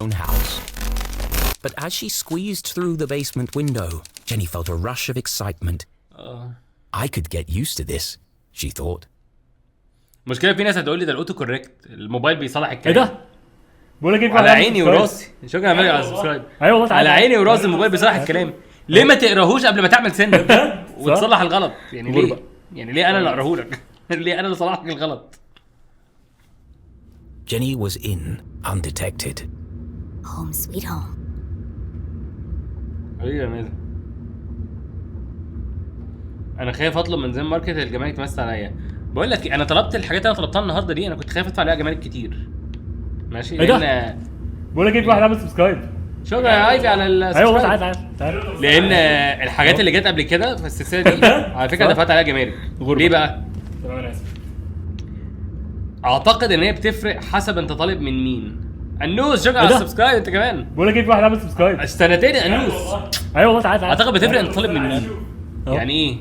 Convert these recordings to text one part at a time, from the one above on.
own house. But as she squeezed through the basement window, Jenny felt a rush of excitement. I could get used to this, she thought. مشكلة في ناس هتقول لي ده الاوتو كوريكت الموبايل بيصلح الكلام. ايه ده؟ بقول لك ايه على عيني وراسي. شكرا يا على السبسكرايب. ايوه على عيني وراسي الموبايل بيصلح الكلام. ليه ما تقراهوش قبل ما تعمل سن وتصلح الغلط؟ يعني ليه؟ يعني ليه انا اللي اقراه لك؟ ليه انا اللي صلح لك الغلط؟ Jenny was in, undetected. Home sweet home. ايه يا مازن؟ انا خايف اطلب من زين ماركت الجمارك تمس عليا. بقول لك انا طلبت الحاجات اللي انا طلبتها النهارده دي، انا كنت خايف ادفع عليها جمارك كتير. ماشي لان بقول لك ايه في واحد عامل سبسكرايب. شكرا يا ايفي على السبسكرايب. ايوه تعال لان الحاجات اللي جت قبل كده في السلسله دي على فكره دفعت عليها جمارك. ليه بقى؟ تمام انا اسف. اعتقد ان هي بتفرق حسب انت طالب من مين. انوس شكرا على السبسكرايب انت كمان. بقول لك ايه في واحد عامل سبسكرايب. استنتين انوس. ايوه والله تعال اعتقد بتفرق انت طالب من مين. يعني ايه؟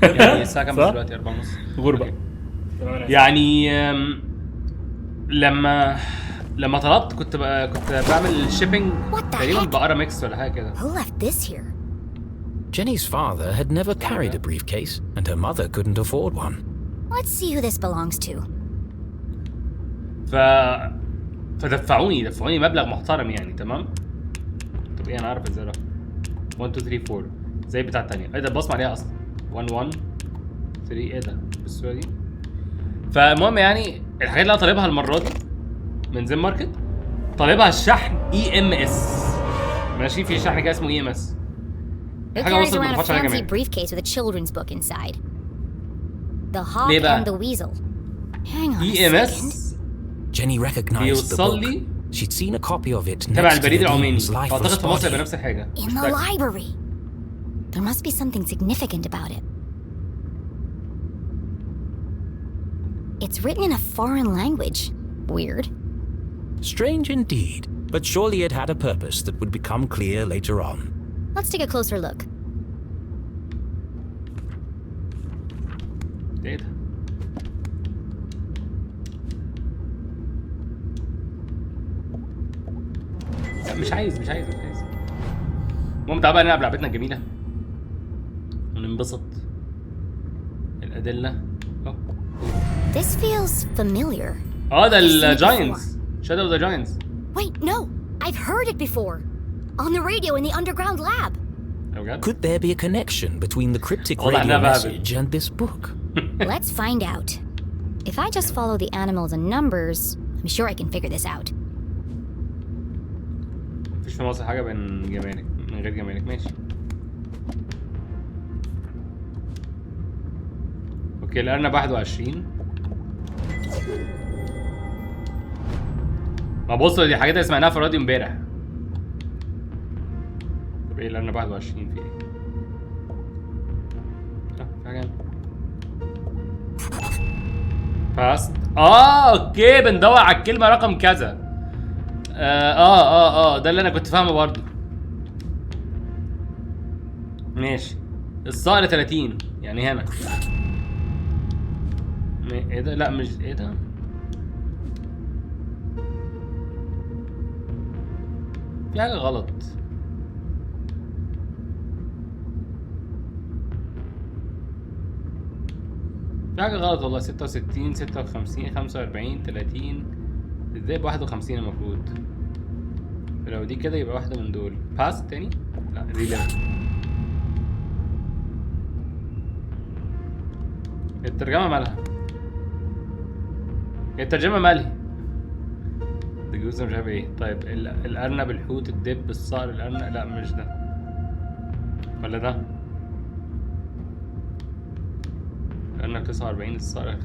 يعني الساعه كام دلوقتي؟ 4:30 غربه. يعني لما طلبت كنت بعمل شيبينج تقريبا بقرا ميكس ولا حاجه كده. Who left this here? Jenny's father had never carried a briefcase, and her mother couldn't afford one. Let's see who this belongs to. فدفعوني مبلغ محترم يعني. تمام. طب ايه انا عارف ازاي؟ 1 2 3 4 زي بتاع الثانيه. ايه ده بصمه عليها اصلا 1 1 3. ايه ده بالصوره دي؟ فالمهم يعني الحاجات اللي انا طالبها المره دي من زين ماركت طالبها الشحن EMS. ماشي في شحن كده اسمه EMS. Who carries around a fancy briefcase with a children's book inside? The hawk and the weasel. Hang on a second. Jenny recognized the book. She'd seen a copy of it next to the demon's lifeless body. In the library. There must be something significant about it. It's written in a foreign language. Weird. Strange indeed, but surely it had a purpose that would become clear later on. Let's take a closer look. مش عايز. المهم تعالى بقى نلعب لعبتنا الجميله وننبسط. الادله This feels familiar. ده الجاينتس. Shadow of the Giants. Wait, no. I've heard it before. On the radio in the underground lab. Could there be a connection between the cryptic radio message and this book? Let's find out. If I just follow the animals and numbers, I'm sure I can figure this out. مفيش في مصر حاجة من غير جمارك. ماشي. اوكي الارنب 21. ما بص دي حاجات اللي سمعناها في الراديو امبارح. طب ايه الارنب 21 في ايه؟ في حاجة فاست. اوكي بندور على الكلمة رقم كذا. ده اللي انا كنت فاهمه برضه. ماشي. الصقر 30 يعني هنا. ايه ده؟ لا مش ايه ده؟ في حاجة غلط. في حاجة غلط والله. 66 56 45 30 ازاي ب51 المفروض؟ لو دي كده يبقى واحدة من دول. باس تاني؟ لا دي لا. الترجمة مالها؟ الترجمة مالها؟ ده جزء مش عارف ايه. طيب الأرنب الحوت الدب الصقر الأرنب. لا مش ده ولا ده. الأرنب 49 الصقر.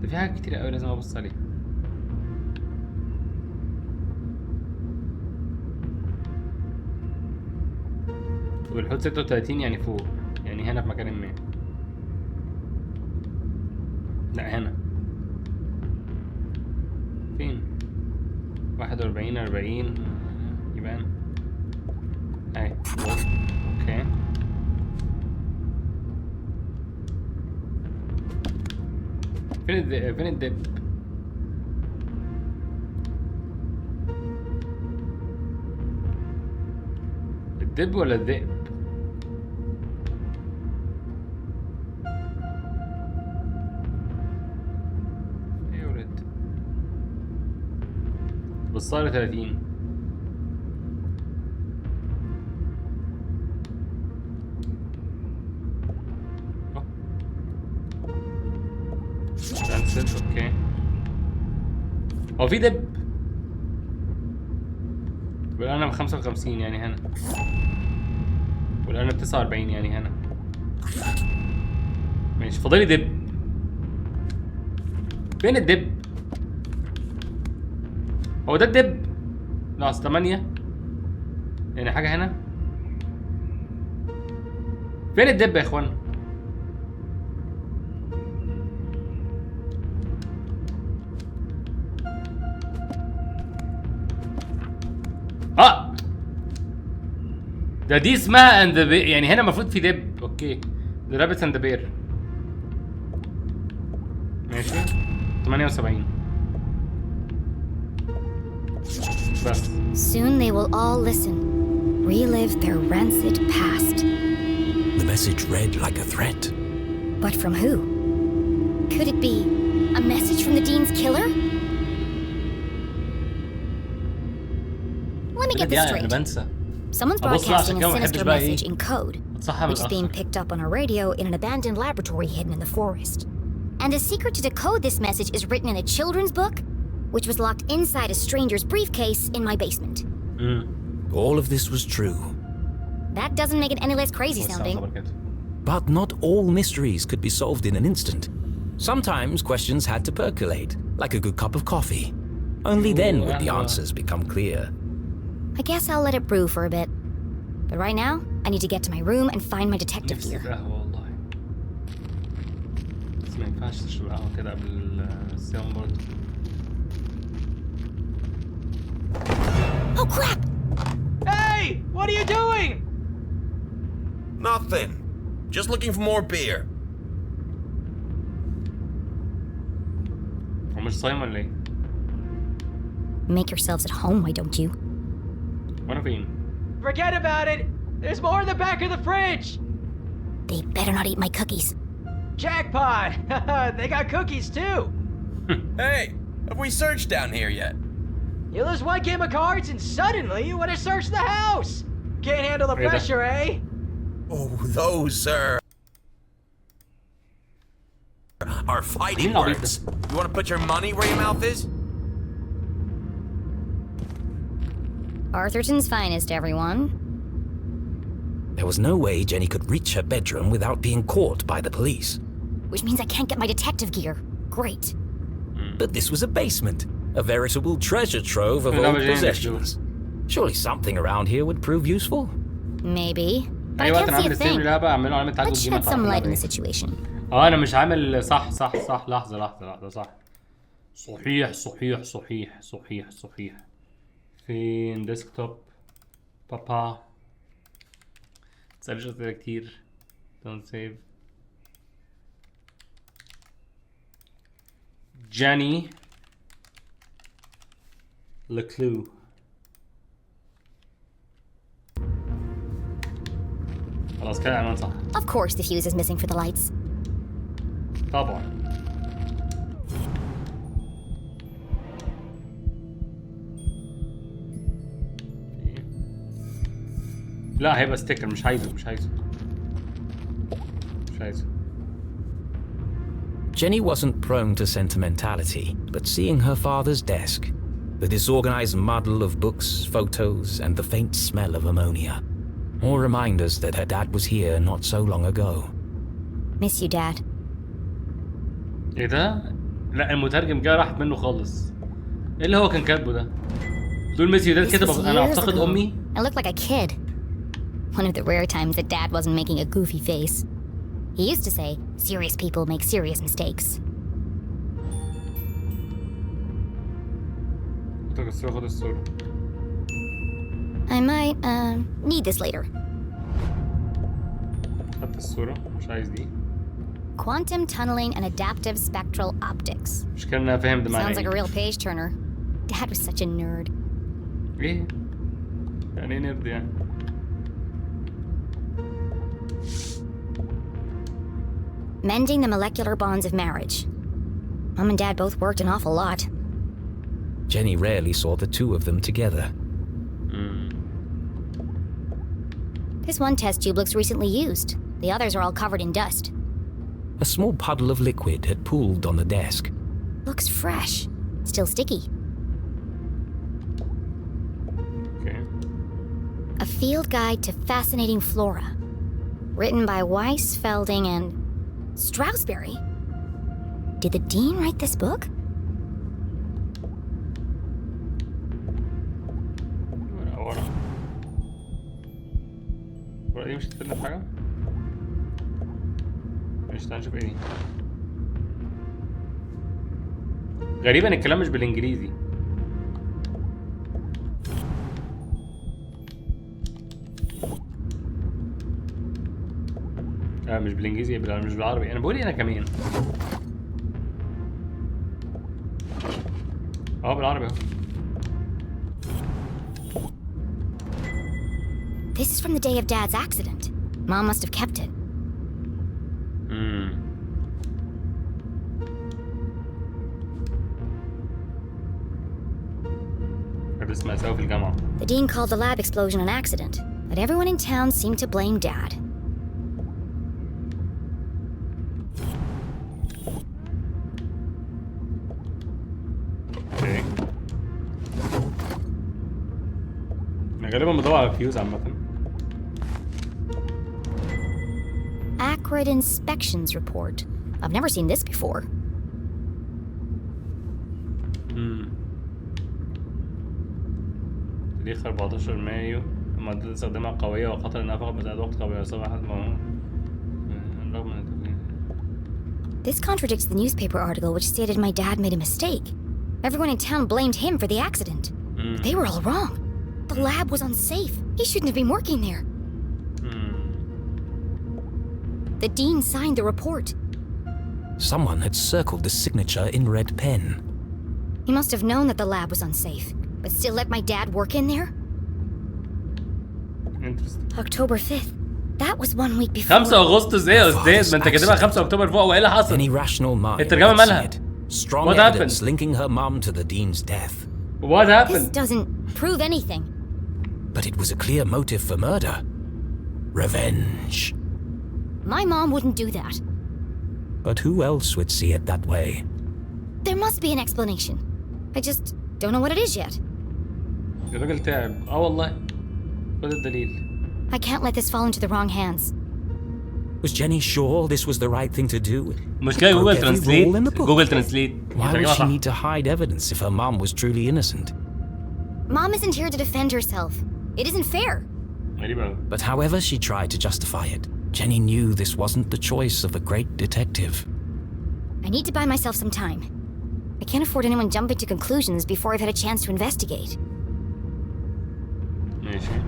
ده في حاجات كتير قوي لازم أبص عليها. والحوت 36 يعني فوق يعني هنا في مكان ما. لا هنا فين؟ 41 40 يبان اهي. اوكي فين الدب؟ الدب ولا الذئب؟ ايه يا ولد؟ بصار 30. كانسل. اوكي. هو في دب. والآن ب 55 يعني هنا. والآن ب 49 يعني هنا. ماشي فاضلي دب. فين الدب؟ هو ده الدب؟ ناقص 8 يعني حاجة هنا. فين الدب يا اخوان؟ ده دي اسمها اند يعني هنا المفروض في دب. اوكي ده رابت اند بير. ماشي 78 بس. Soon they will all listen, relive their rancid past. The message read like a threat. But from who? Could it be a message from the Dean's killer? Let me get this straight. Someone's broadcasting a sinister message in code, which is being picked up on a radio in an abandoned laboratory hidden in the forest. And a secret to decode this message is written in a children's book, which was locked inside a stranger's briefcase in my basement. All of this was true. That doesn't make it any less crazy sounding. But not all mysteries could be solved in an instant. Sometimes questions had to percolate, like a good cup of coffee. Only then would the answers become clear. I guess I'll let it brew for a bit. But right now, I need to get to my room and find my detective gear. Oh crap! Hey! What are you doing? Nothing. Just looking for more beer. Make yourselves at home, why don't you? Forget about it! There's more in the back of the fridge! They better not eat my cookies. Jackpot! They got cookies too! Hey! Have we searched down here yet? You lose one game of cards and suddenly you want to search the house! Can't handle the pressure, eh? Oh, those, are fighting words. You want to put your money where your mouth is? Arthurton's finest, everyone. There was no way Jenny could reach her bedroom without being caught by the police. Which means I can't get my detective gear. Great. But this was a basement, a veritable treasure trove of old possessions. Surely something around here would prove useful. Maybe. But I can't see a thing. Let's shed some light in the situation. انا مش عامل صح. لحظة صح. صحيح. فين ديسكتوب بابا تسألش أسئلة كتير. don't save. جيني ليكلو. خلاص كده العنوان صح. Of course the fuse is missing for the lights. طبعا. لا هيبقى ستيكر مش عايزه. Jenny wasn't prone to sentimentality, but seeing her father's desk, the disorganized muddle of books, photos, and the faint smell of ammonia, all reminders that her dad was here not so long ago. Miss you, Dad. ايه ده؟ لا المترجم جه راحت منه خالص. ايه اللي هو كان كاتبه ده؟ دول ميس يو داد كتب انا اعتقد امي. I look like a kid. One of the rare times that Dad wasn't making a goofy face. He used to say, serious people make serious mistakes. I might, need this later. خدت الصورة مش عايز دي. Quantum tunneling and adaptive spectral optics. مش كنا فاهم ده معناه. Sounds like a real page turner. Dad was such a nerd. ايه؟ يعني ايه نرد يعني؟ Mending the molecular bonds of marriage. Mom and Dad both worked an awful lot. Jenny rarely saw the two of them together. This one test tube looks recently used. The others are all covered in dust. A small puddle of liquid had pooled on the desk. Looks fresh. Still sticky. Okay. A field guide to fascinating flora. Written by Weiss, Felding, and Strasberry. Did the dean write this book? ورا دي مش هتفيدنا بحاجة؟ مش هنشوف ايه دي؟ غريبا الكلام مش بالانجليزي. مش بالانجليزي، مش بالعربي. انا بقول ايه انا كمان؟ بالعربي اهو. This is from the day of Dad's accident. Mom must have kept it. في الجامعة. The dean called the lab explosion an accident, but everyone in town seemed to blame Dad. Okay. أنا غالبا بدور على فيوز عامة. Acrid inspections report. I've never seen this before. تاريخ 14 مايو. المادة استخدامها قوية وخطر انها فقط مسألة وقت قوية صباح رغم من This contradicts the newspaper article which stated my dad made a mistake. Everyone in town blamed him for the accident. But they were all wrong. The lab was unsafe. He shouldn't have been working there. The dean signed the report. Someone had circled the signature in red pen. He must have known that the lab was unsafe, but still let my dad work in there? Interesting. October 5th. That was 1 week before. 5 أغسطس ايه يا استاذ؟ ما انت كاتبها 5 أكتوبر فوق، وايه اللي حصل؟ Any rational mind الترجمة would مالها؟ see it. Strong What evidence happened? linking her mom to the dean's death. What This happened? doesn't prove anything. But it was a clear motive for murder. Revenge. My mom wouldn't do that. But who else would see it that way? There must be an explanation. I just don't know what it is yet. الراجل تعب. والله. خد الدليل. I can't let this fall into the wrong hands. Was Jenny sure this was the right thing to do? مشكلة Broke جوجل every ترانسليت. rule in the book. جوجل ترانسليت. Why would she need to hide evidence if her mom was truly innocent? Mom isn't here to defend herself. It isn't fair. غريبة أوي. But however she tried to justify it, Jenny knew this wasn't the choice of a great detective. I need to buy myself some time. I can't afford anyone jumping to conclusions before I've had a chance to investigate. ماشي.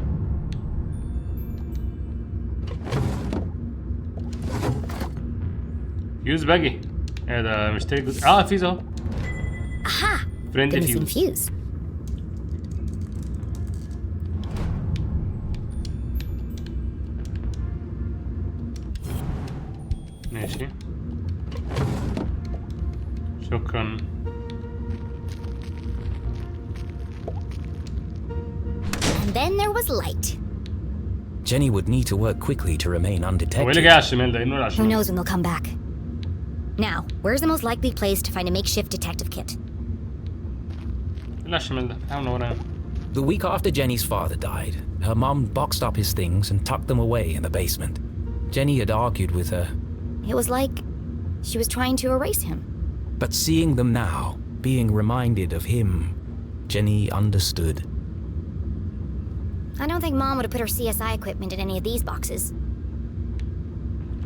فيوز باجي. ايه ده مشتري جزء؟ فيوز اهو. Aha! فريند The missing فيوز. fuse. ماشي. شكرا. And then there was light. Jenny would need to work quickly to remain هو ايه اللي undetected. جاي على الشمال ده؟ ايه النور على Who الشمال؟ knows when they'll come back. Now, where's the most likely place to find a makeshift detective kit? ايه اللي على الشمال ده؟ احنا ورانا. The week after Jenny's father died, her mom boxed up his things and tucked them away in the basement. Jenny had argued with her. It was like she was trying to erase him. But seeing them now, being reminded of him, Jenny understood. I don't think Mom would have put her CSI equipment in any of these boxes.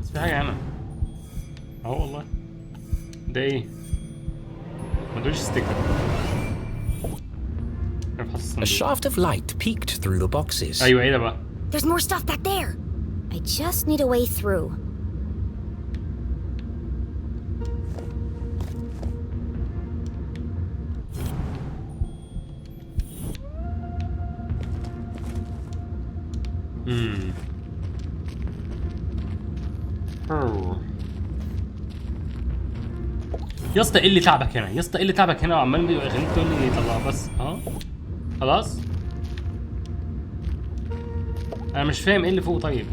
بس في حاجة هنا. والله. ده ايه؟ ما تقولش ستيكر. A shaft of light peeked through the boxes. ايوه ايه ده بقى؟ There's more stuff back there. I just need a way through. يا اسطى ايه اللي تعبك هنا؟ يا اسطى ايه اللي تعبك هنا وعمال بيخليك تقول لي طلع بس خلاص. انا مش فاهم ايه اللي فوق. طيب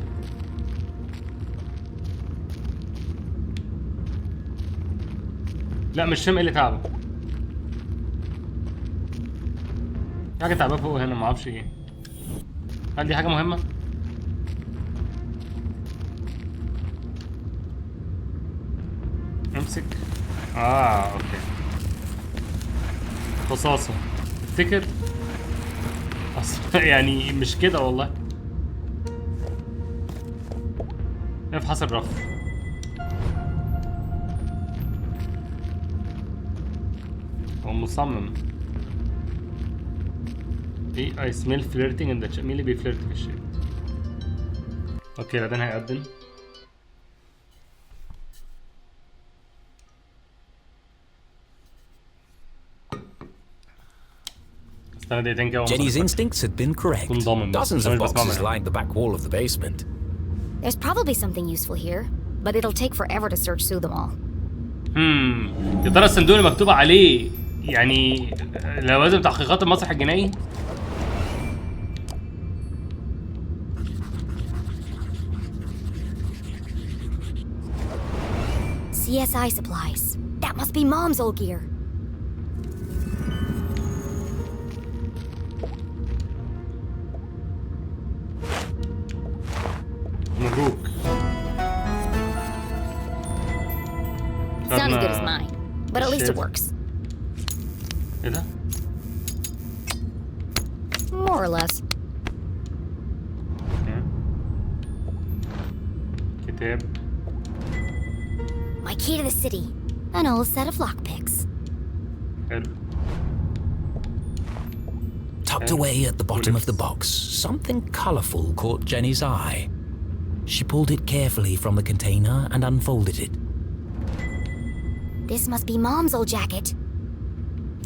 لا مش فاهم ايه اللي تعبك. في حاجه تعبان فوق هنا ما اعرفش ايه. هل دي حاجه مهمه؟ امسك. اوكي. رصاصه تفتكر؟ يعني مش كده والله. افحص الرف. هو مصمم. ايه I smell flirting in the chat. مين اللي بيفلرت في الشات؟ اوكي بعدين هيقدم. Jenny's instincts had been correct. Dozens of boxes lined the back wall of the basement. There's probably something useful here, but it'll take forever to search through them all. يا ترى الصندوق اللي مكتوب عليه يعني لوازم تحقيقات المسرح الجنائي؟ CSI supplies. That must be Mom's old gear. مبروك. It's not as good as mine, but at least it works. ايه ده؟ More or less. كتاب. My key to the city. An old set of lockpicks. حلو. Tucked away at the bottom of the box, something colorful caught Jenny's eye. She pulled it carefully from the container and unfolded it. This must be Mom's old jacket.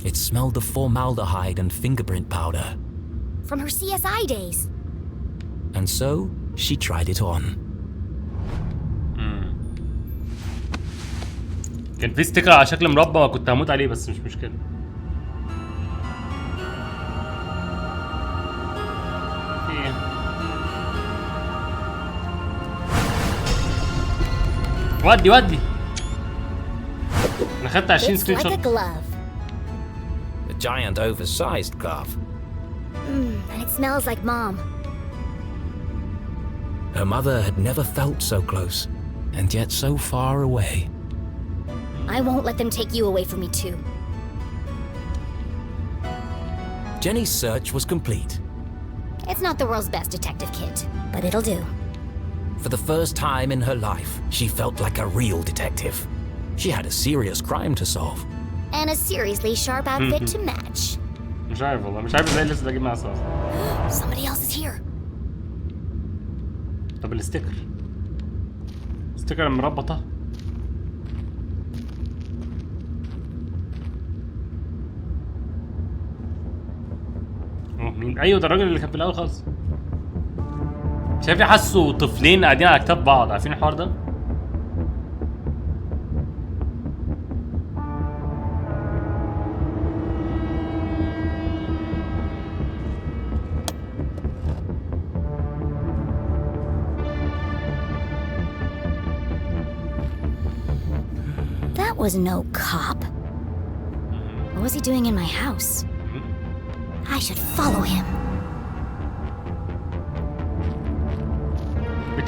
It smelled of formaldehyde and fingerprint powder. From her CSI days. And so, she tried it on. كان في ستيكر على شكل مربع كنت هموت عليه بس مش مشكلة. ودي انا خدت 20 سكرين شوت. It's like a glove. A giant oversized glove. And it smells like Mom. Her mother had never felt so close, and yet so far away. I won't let them take you away from me too. Jenny's search was complete. It's not the world's best detective kit, but it'll do. For the first time in her life, she felt like a real detective. She had a serious crime to solve. And a seriously sharp outfit to match. مش عارف والله مش عارف ازاي لسه اجيب معاه صوص. Somebody else is here. طب الستيكر المربطة. مين؟ ايوه ده الراجل اللي كان في الاول خالص. شايف حاسه طفلين قاعدين على كتاب بعض. عارفين الحوار ده؟ That was no cop. What was he doing in my house? I should follow him.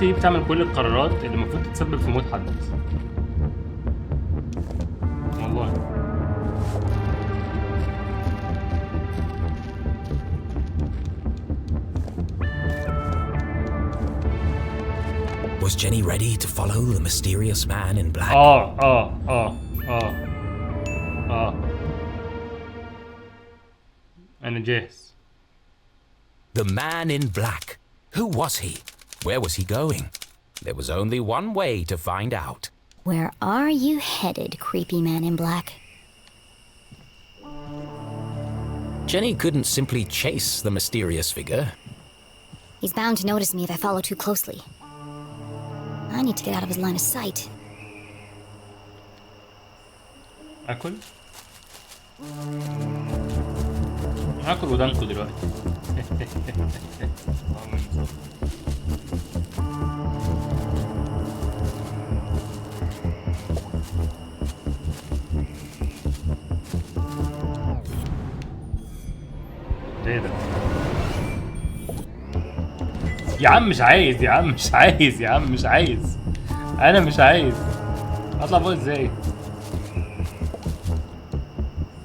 بيستي بتعمل كل القرارات اللي المفروض تتسبب في موت حد. والله. Was Jenny ready to follow the mysterious man in black? أنا جاهز. The man in black. Who was he? Where was he going? There was only one way to find out. Where are you headed, creepy man in black? Jenny couldn't simply chase the mysterious figure. He's bound to notice me if I follow too closely. I need to get out of his line of sight. اكل هاكل ودانكو دلوقتي. ايه ده يا عم؟ مش عايز يا عم، مش عايز يا عم، مش عايز، انا مش عايز. اطلع فوق ازاي؟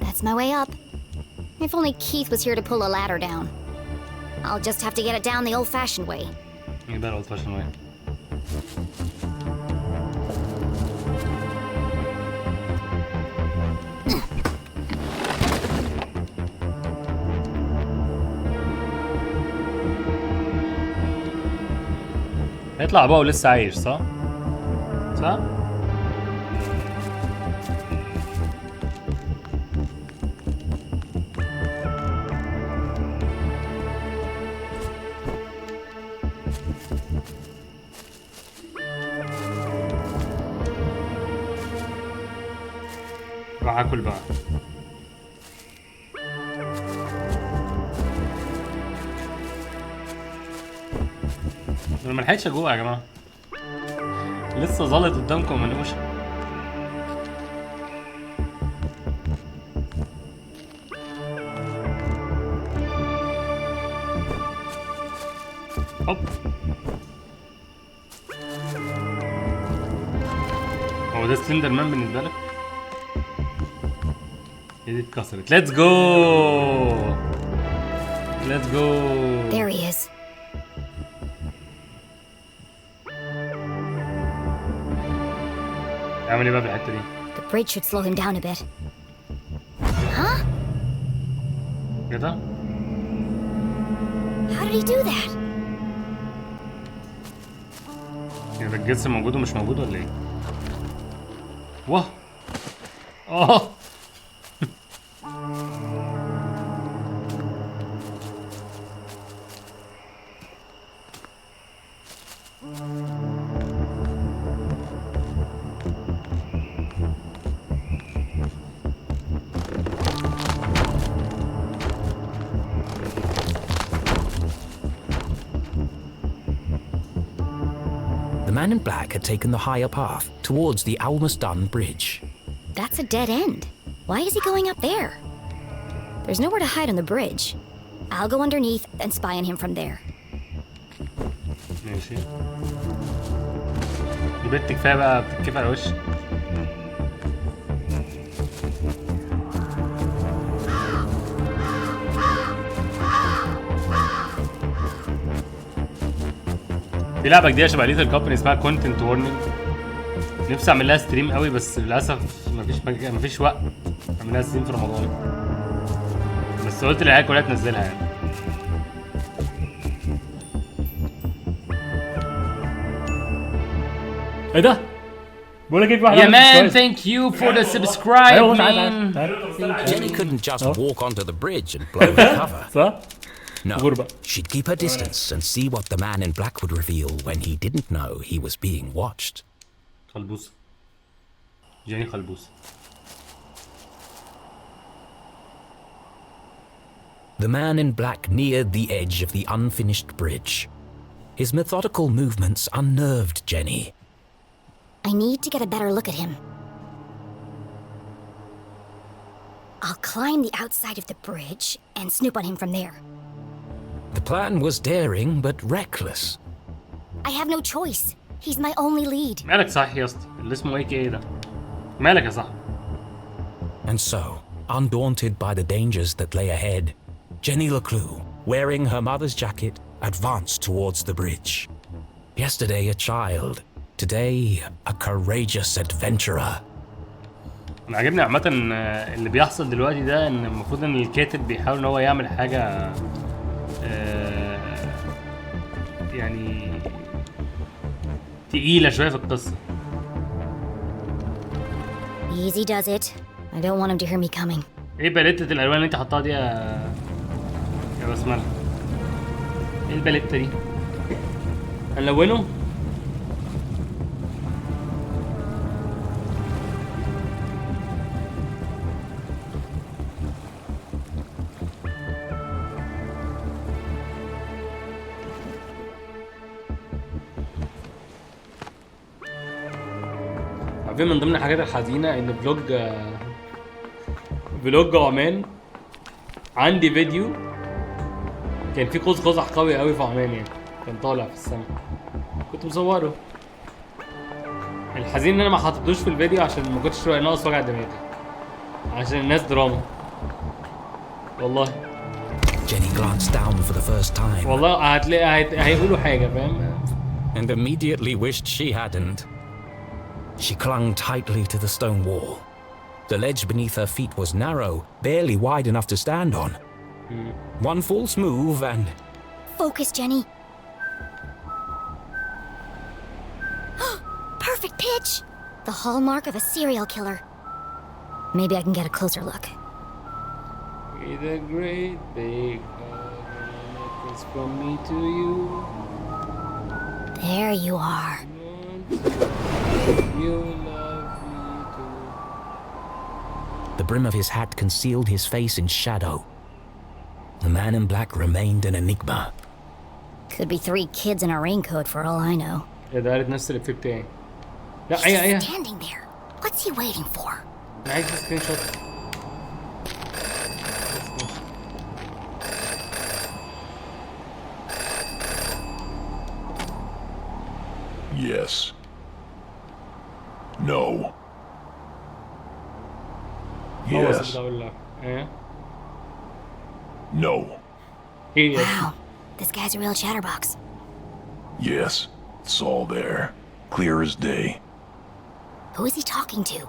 That's my way up. If only Keith was here to pull a ladder down. I'll just have to get it down the old-fashioned way. ايه ده الاولد فاشن واي؟ هيطلع بقى ولسه عايش صح؟ صح؟ راح اكل بقى. انا ملحقتش جوه يا جماعه، لسه ظلت قدامكم منقوشه. هوب هو ده سلندر مان بالنسبه لك؟ هي دي اتكسرت. ليتس جو ليتس جو. There he is. اعمل ايه بقى بالحته دي؟ The bridge should slow him down a bit. Huh? ايه ده؟ How did he do that? يعني ده الجسم موجود ومش موجود ولا ايه؟ واه اه The man in black had taken the higher path towards the almost done bridge. That's a dead end. Why is he going up there? There's nowhere to hide on the bridge. I'll go underneath and spy on him from there. ماشي. البت كفايه بقى بتتكفي على وشي. في لعبه جديده شبه ليتل كابني اسمها كونتنت وورنينج. نفسي اعمل لها ستريم قوي بس للاسف مفيش وقت اعمل لها ستريم في رمضان، بس قلت للعيال كلها تنزلها يعني. ايه ده؟ بقول لك ايه، في واحد يا عمل مان subscribe. ثانك يو فور ذا سبسكرايب ايوه تعال مان. Jenny couldn't just walk onto the bridge and blow the cover. صح؟ No, غربة. she'd keep her distance and see what the man in black would reveal when he didn't know he was being watched. خلبوسه جيني خلبوسه. The man in black neared the edge of the unfinished bridge. His methodical movements unnerved Jenny. I need to get a better look at him. I'll climb the outside of the bridge and snoop on him from there. The plan was daring but reckless. I have no choice. He's my only lead. مالك صح يا اسطى اللي اسمه ايه كده ده؟ مالك يا صاحبي؟ And so, undaunted by the dangers that lay ahead, Jenny Laclue, wearing her mother's jacket, advanced towards the bridge. Yesterday a child, today a courageous adventurer. انا عاجبني عامة اللي بيحصل دلوقتي ده، ان المفروض ان الكاتب بيحاول ان هو يعمل حاجة يعني تقيلة شوية في القصة. Easy does it. I don't want him to hear me coming. ايه باليتة الالوان اللي انت حطها دي يا بسملة؟ ايه الباليتة دي؟ هنلونه؟ عارفين من ضمن الحاجات الحزينه ان فلوج عمان عندي فيديو كان فيه قوس قزح قوي قوي في عمان يعني، كان طالع في السماء كنت مصوره. الحزين ان انا ما حطيتوش في الفيديو عشان ما كنتش ناقص وجع دماغي، عشان الناس دراما والله. Jenny glanced down for the first time. والله هتلاقي هيقولوا حاجه فاهم. And immediately wished she hadn't. She clung tightly to the stone wall. The ledge beneath her feet was narrow, barely wide enough to stand on. One false move and... Focus, Jenny. Perfect pitch! The hallmark of a serial killer. Maybe I can get a closer look. With a great big hug from me to you. There you are. You love me too. The brim of his hat concealed his face in shadow. The man in black remained an enigma. Could be 3 kids in a raincoat for all I know. يا ده قالت نفس الإفيه بتاعي. لا He's أيوه standing there. What's he waiting for? أنا عايز سكرين شوت. Yes. No. Yes. No. Wow, this guy's a real chatterbox. Yes. It's all there. Clear as day. Who is he talking to?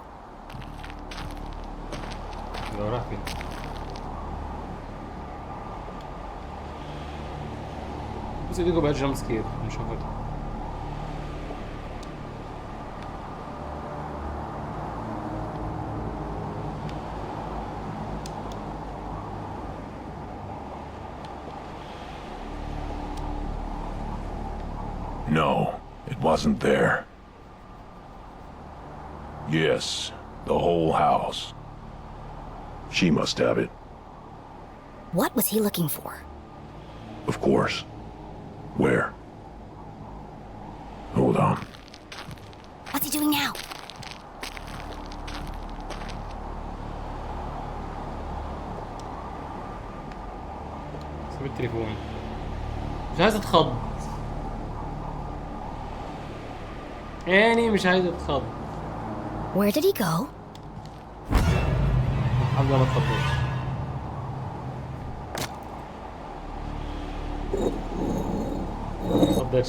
بس دي بقى جامب سكير مش هاخدها. No, it wasn't there. Yes, the whole house. She must have it. What was he looking for? Of course. Where? Hold on. What's he doing now? سيب التليفون. مش عايز اتخض. يعني مش عايز اتخض. Where did he go? الحمد لله ما اتخضيتش.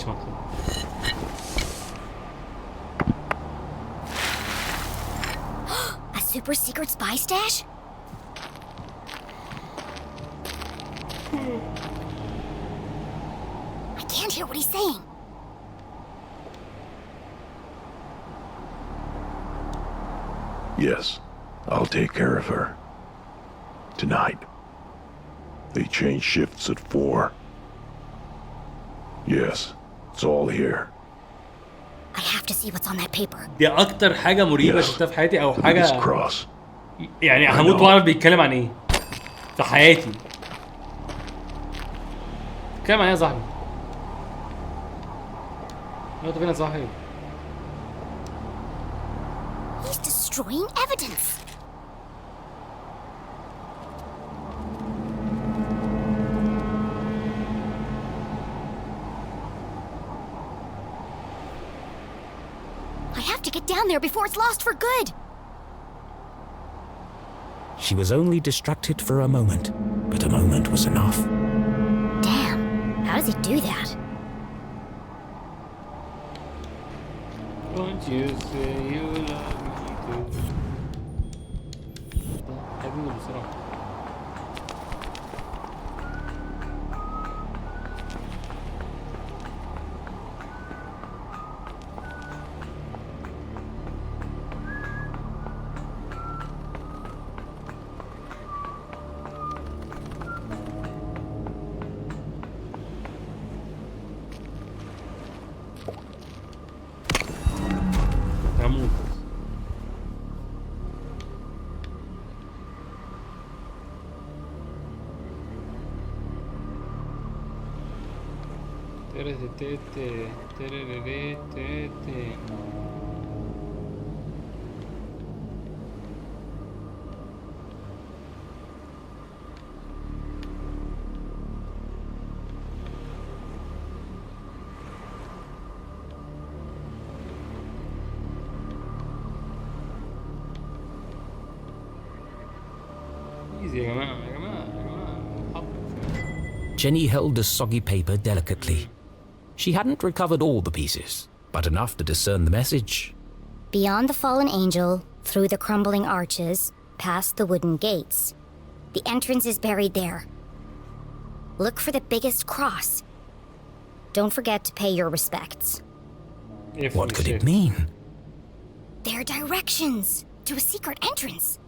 ما اتخضيتش. A super secret spy stash? I can't hear what he's saying. Yes, I'll take care of her. Tonight. They change shifts at 4. Yes, it's all here. I have to see what's on that paper. دي أكتر حاجة مريبة شفتها في حياتي أو حاجة This cross. يعني هموت وأعرف بيتكلم عن إيه في حياتي. بيتكلم عن إيه يا صاحبي؟ نقطة فين يا صاحبي؟ He's destroying evidence. I have to get down there before it's lost for good. She was only distracted for a moment, but a moment was enough. Damn, how does he do that? Won't you say you love me too? حبيبي بسرعة. هموت. Jenny held the soggy paper delicately. She hadn't recovered all the pieces, but enough to discern the message. Beyond the fallen angel, through the crumbling arches, past the wooden gates. The entrance is buried there. Look for the biggest cross. Don't forget to pay your respects. What could it mean? They're directions to a secret entrance.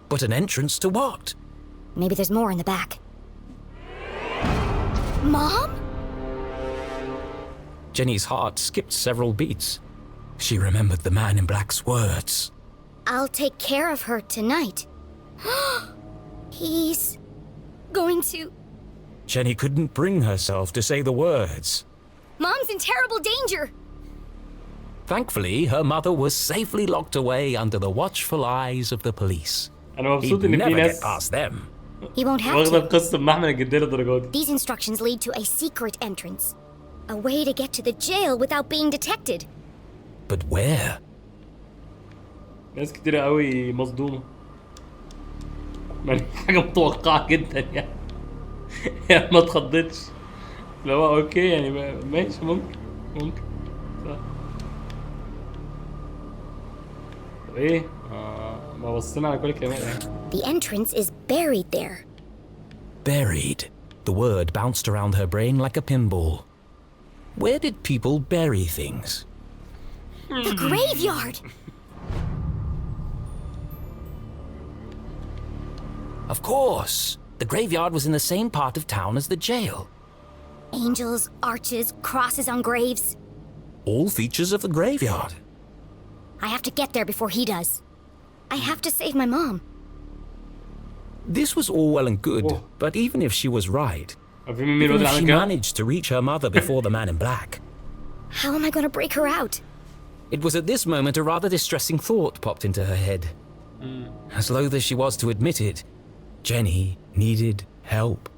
But an entrance to what? Maybe there's more in the back. Mom? Jenny's heart skipped several beats. She remembered the man in black's words. I'll take care of her tonight. He's going to... Jenny couldn't bring herself to say the words. Mom's in terrible danger! Thankfully, her mother was safely locked away under the watchful eyes of the police. انا مبسوط He'd ان في never get ناس past them. He won't have واخده to. القصه بمحمل الجديه للدرجه دي. These instructions lead to a secret entrance. A way to get to the jail without being detected. But where? ناس كتيرة قوي مصدومة. يعني حاجة متوقعة جدا يعني. يعني ما اتخضتش. اللي هو اوكي يعني ماشي ممكن صح. طب ايه؟ ما بصينا على كل الكلمات يعني. The entrance is buried there. Buried. The word bounced around her brain like a pinball. Where did people bury things? The graveyard! Of course! The graveyard was in the same part of town as the jail. Angels, arches, crosses on graves. All features of the graveyard. I have to get there before he does. I have to save my mom. This was all well and good, Whoa. but even if she was right, عارفين مين even اللي if she عمل كده؟ managed to reach her mother before the man in black, How am I going to break her out? it was at this moment a rather distressing thought popped into her head. As loath as she was to admit it, Jenny needed help.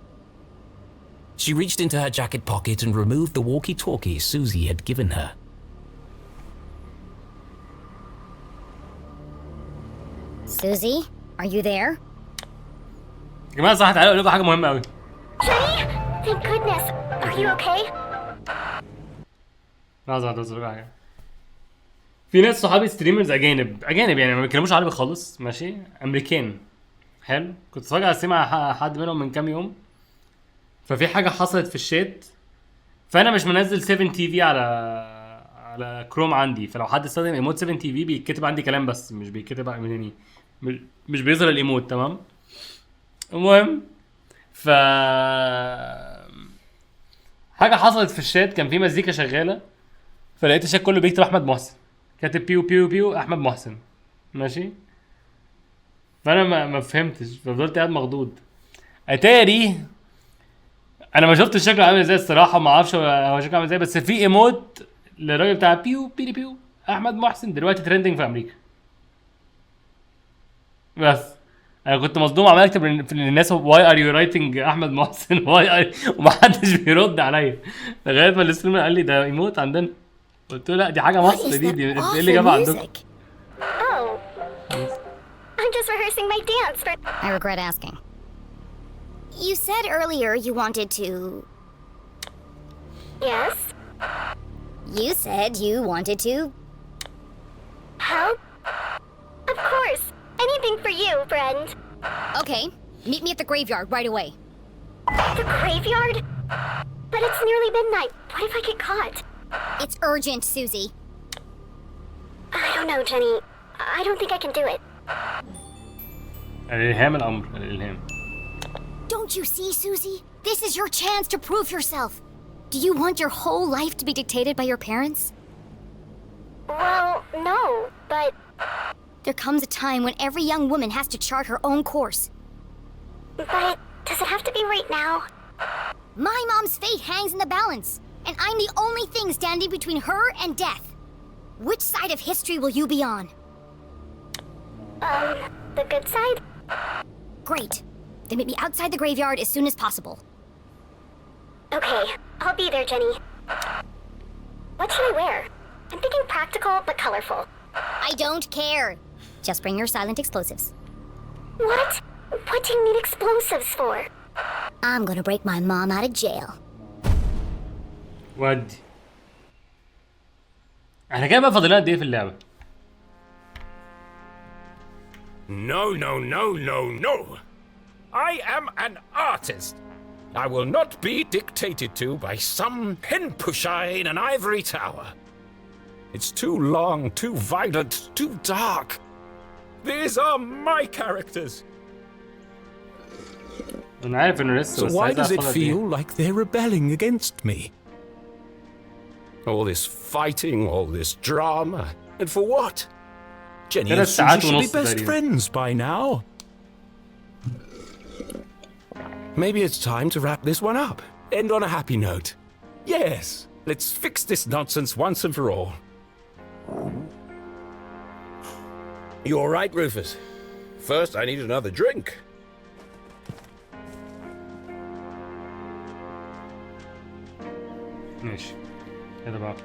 She reached into her jacket pocket and removed the walkie-talkie Susie had given her. Susie, are you there? يا جماعة صح تعالوا اقول لكم حاجة مهمة قوي. Jenny? Thank goodness. Are you okay? لحظة حاجة. في ناس صحابي ستريمرز اجانب يعني ما بيتكلموش عربي خالص ماشي امريكان حلو كنت اتفرج على ستريم على حد منهم من كام يوم ففي حاجه حصلت في الشات فانا مش منزل 7 تي في على كروم عندي فلو حد استخدم ايموت 7 تي في بيتكتب عندي كلام بس مش بيتكتب يعني مش بيظهر الايموت تمام المهم ف حاجه حصلت في الشات كان في مزيكا شغاله فلقيت الشات كله بيكتب احمد محسن كاتب بيو بيو بيو احمد محسن ماشي فانا ما فهمتش ففضلت قاعد مخضوض اتاري انا ما شفتش شكله عامل ازاي الصراحه ما اعرفش هو شكله عامل ازاي بس في ايموت للراجل بتاع بيو بيري بيو احمد محسن دلوقتي ترندنج في امريكا بس انا كنت مصدوم عمال اكتب للناس واي ار يو رايتنج احمد محسن واي ومحدش بيرد عليا لغايه ما الستريمر قال لي ده ايموت عندنا قلت له لا دي حاجه مصر دي ايه اللي جابها عندكم Oh, I'm just rehearsing my dance for... I regret asking. You said earlier you wanted to... Yes? You said you wanted to... Help? Of course. Anything for you, friend. Okay. Meet me at the graveyard right away. The graveyard? But it's nearly midnight. What if I get caught? It's urgent, Susie. I don't know, Jenny. I don't think I can do it. الالهام الامر الالهام Don't you see, Susie? This is your chance to prove yourself. Do you want your whole life to be dictated by your parents? Well, no, but... There comes a time when every young woman has to chart her own course. But does it have to be right now? My mom's fate hangs in the balance, and I'm the only thing standing between her and death. Which side of history will you be on? The good side? Great. Then meet me outside the graveyard as soon as possible. Okay, I'll be there, Jenny. What should I wear? I'm thinking practical but colorful. I don't care. Just bring your silent explosives. What? What do you need explosives for? I'm gonna break my mom out of jail. ودي احنا كده بقى فاضلنا قد ايه في اللعبة؟ No, no, no, no, no. I am an artist. I will not be dictated to by some pen pusher in an ivory tower. It's too long, too violent, too dark. These are my characters. أنا عارف إنه لسه. So why does it feel like they're rebelling against me? All this fighting, all this drama, and for what? Jenny and Susie should be best friends by now. Maybe it's time to wrap this one up. End on a happy note. Yes, let's fix this nonsense once and for all. You all right, Rufus? First, I need another drink. ماشي كده بقى.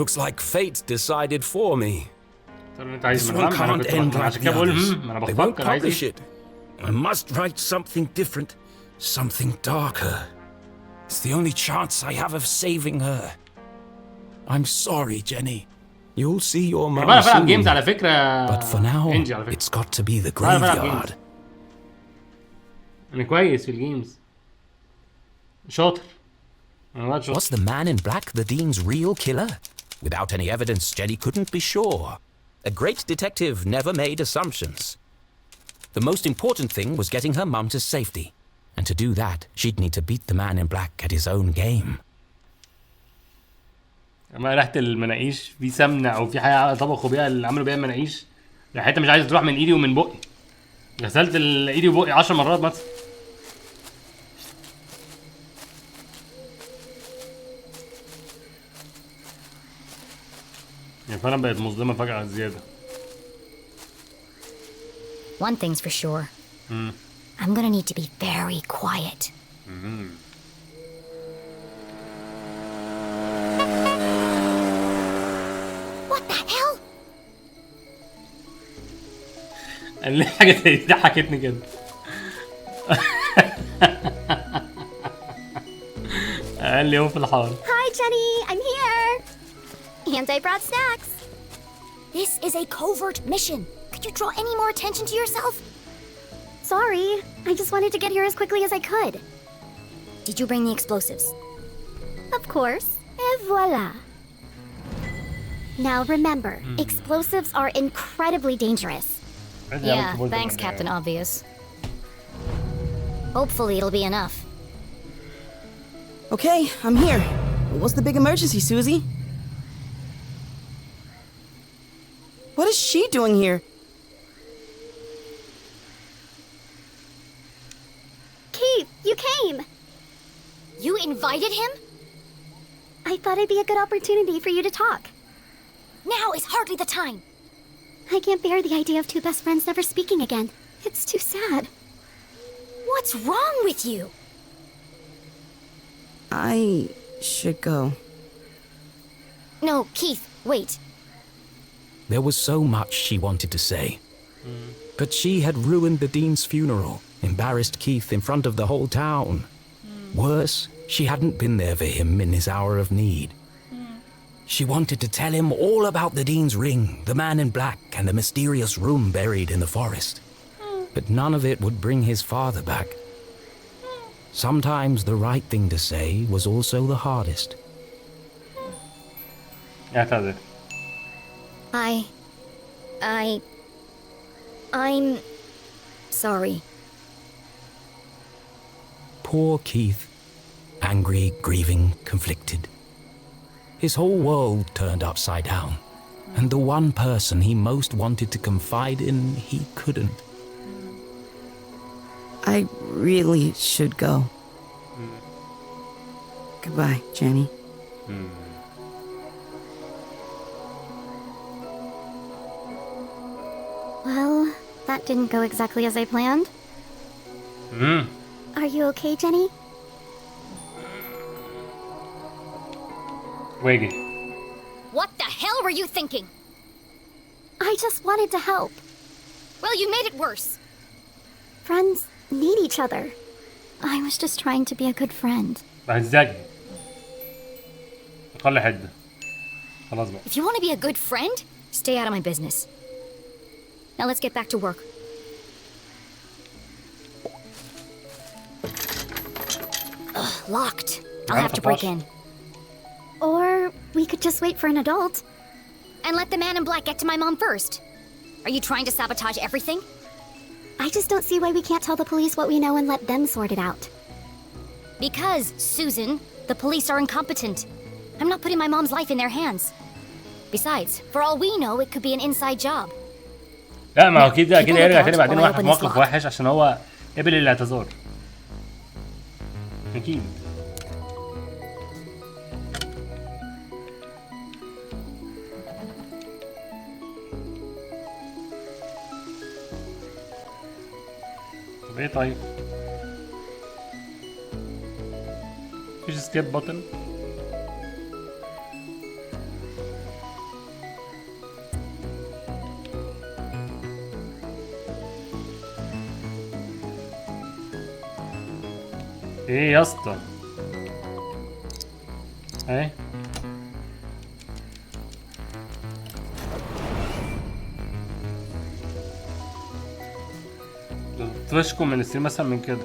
Looks like fate decided for me. This one can't end like the others. They won't publish it. I must write something different, something darker. It's the only chance I have of saving her. I'm sorry, Jenny. You'll see your mom soon. But for now, it's got to be the graveyard. أنا كويس في الجيمز. شاطر. Was the man in black the Dean's real killer? Without any evidence, Jenny couldn't be sure. A great detective never made assumptions. The most important thing was getting her mum to safety. And to do that, she'd need to beat the man in black at his own game. أما ريحة المناقيش في سمنة أو في حاجة طبخوا بيها اللي عملوا بيها المناقيش ريحتها مش عايزة تروح من إيدي ومن بقي. غسلت إيدي وبقي 10 مرات مثلا. يعني فعلا بقت مظلمة فجأة زيادة. One thing's for sure. I'm gonna need to be very quiet. What the hell? قال لي حاجة زي دي ضحكتني كده. قال لي هو في الحارة. Hi Jenny, I'm here. And I brought snacks. This is a covert mission. Could you draw any more attention to yourself? Sorry, I just wanted to get here as quickly as I could. Did you bring the explosives? Of course. Et voila. Now remember, explosives are incredibly dangerous. Yeah, thanks, Captain Obvious. Hopefully it'll be enough. Okay, I'm here. What's the big emergency, Susie? What is she doing here? Keith, you came! You invited him? I thought it'd be a good opportunity for you to talk. Now is hardly the time. I can't bear the idea of two best friends never speaking again. It's too sad. What's wrong with you? I should go. No, Keith, wait. There was so much she wanted to say. But she had ruined the Dean's funeral, embarrassed Keith in front of the whole town. Worse, she hadn't been there for him in his hour of need. She wanted to tell him all about the Dean's ring, the man in black, and the mysterious room buried in the forest. But none of it would bring his father back. Sometimes the right thing to say was also the hardest. I'm sorry. Poor Keith. Angry, grieving, conflicted. His whole world turned upside down. And the one person he most wanted to confide in, he couldn't. I really should go. Goodbye, Jenny. Well, that didn't go exactly as I planned. Are you okay, Jenny? Wiggy. What the hell were you thinking? I just wanted to help. Well, you made it worse. Friends need each other. I was just trying to be a good friend. بهزقني. أقل حدة. خلاص بقى. If you want to be a good friend, stay out of my business. Now let's get back to work. Ugh, locked. I'll have to break in. Or we could just wait for an adult. And let the man in black get to my mom first. Are you trying to sabotage everything? I just don't see why we can't tell the police what we know and let them sort it out. Because, Susan, the police are incompetent. I'm not putting my mom's life in their hands. Besides, for all we know, it could be an inside job. لا ما هو كده يرجع تاني بعدين واحد في موقف وحش عشان هو قبل الاعتذار. أكيد. طب ايه طيب؟ مفيش سكيب بutton؟ ايه يا اسطى؟ اهي تفشكوا من السرير مثلا من كده.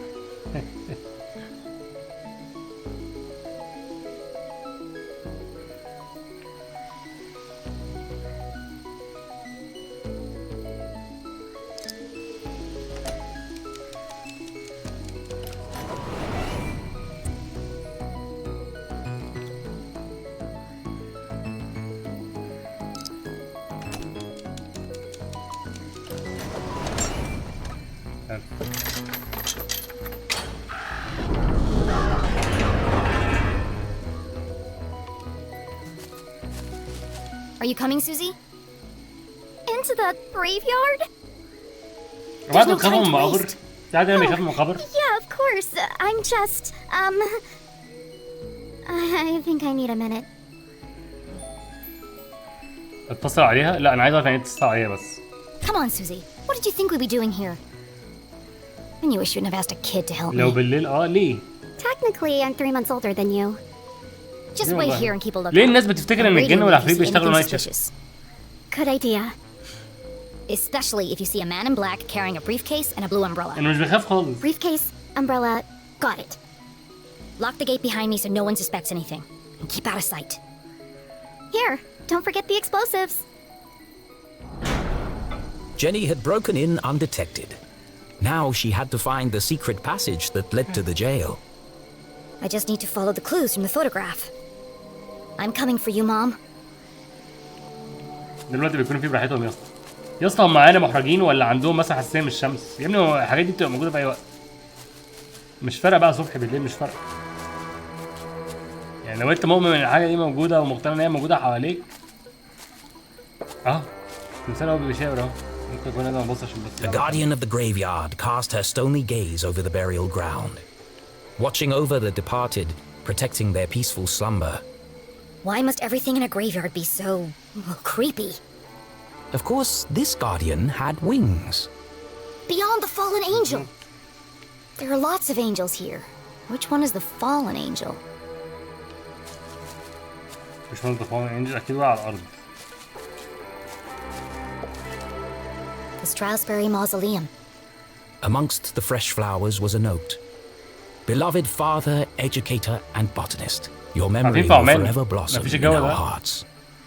Are you coming, Susie? Into the graveyard? بعد ما خافوا من المقابر. تعالى انا بخاف من المقابر. Yeah, of course. I'm just I think I need a minute. اتصل عليها؟ لا انا عايز اعرف يعني اتصل عليها بس. Come on, Susie. What did you think we'd be doing here? And you wish you wouldn't have asked a kid to help me. لو بالليل ليه؟ Technically, I'm 3 months older than you. Just wait here and keep a look. ليه الناس بتفتكر ان الجن والعفريت بيشتغلوا نايت شيفت؟ Good idea. Especially if you see a man in black carrying a briefcase and a blue umbrella. انا مش بخاف خالص. Briefcase, umbrella, got it. Lock the gate behind me so no one suspects anything. And keep out of sight. Here, don't forget the explosives. Jenny had broken in undetected. Now she had to find the secret passage that led to the jail. I just need to follow the clues from the photograph. I'm coming for you, Mom. دلوقتي بيكونوا في براحتهم يا اسطى. يا اسطى هم معانا محرجين ولا عندهم مثلا حساسيه من الشمس؟ يا ابني الحاجات دي بتبقى موجوده في اي وقت. مش فارقه بقى صبح بالليل مش فارقه. يعني لو انت مؤمن ان الحاجه دي موجوده ومقتنع ان هي موجوده حواليك. الانسان هو بيشاور اهو. ممكن يكون انا ما ببصش بس. The guardian of the graveyard cast her stony gaze over the burial ground, watching over the departed, protecting their peaceful slumber. Why must everything in a graveyard be so creepy? Of course, this guardian had wings. Beyond the fallen angel. There are lots of angels here. Which one is the fallen angel? Which one is the fallen angel? أكيد على الأرض. The Strasberry Mausoleum. Amongst the fresh flowers was a note. Beloved father, educator, and botanist, your memory will forever blossom in our hearts.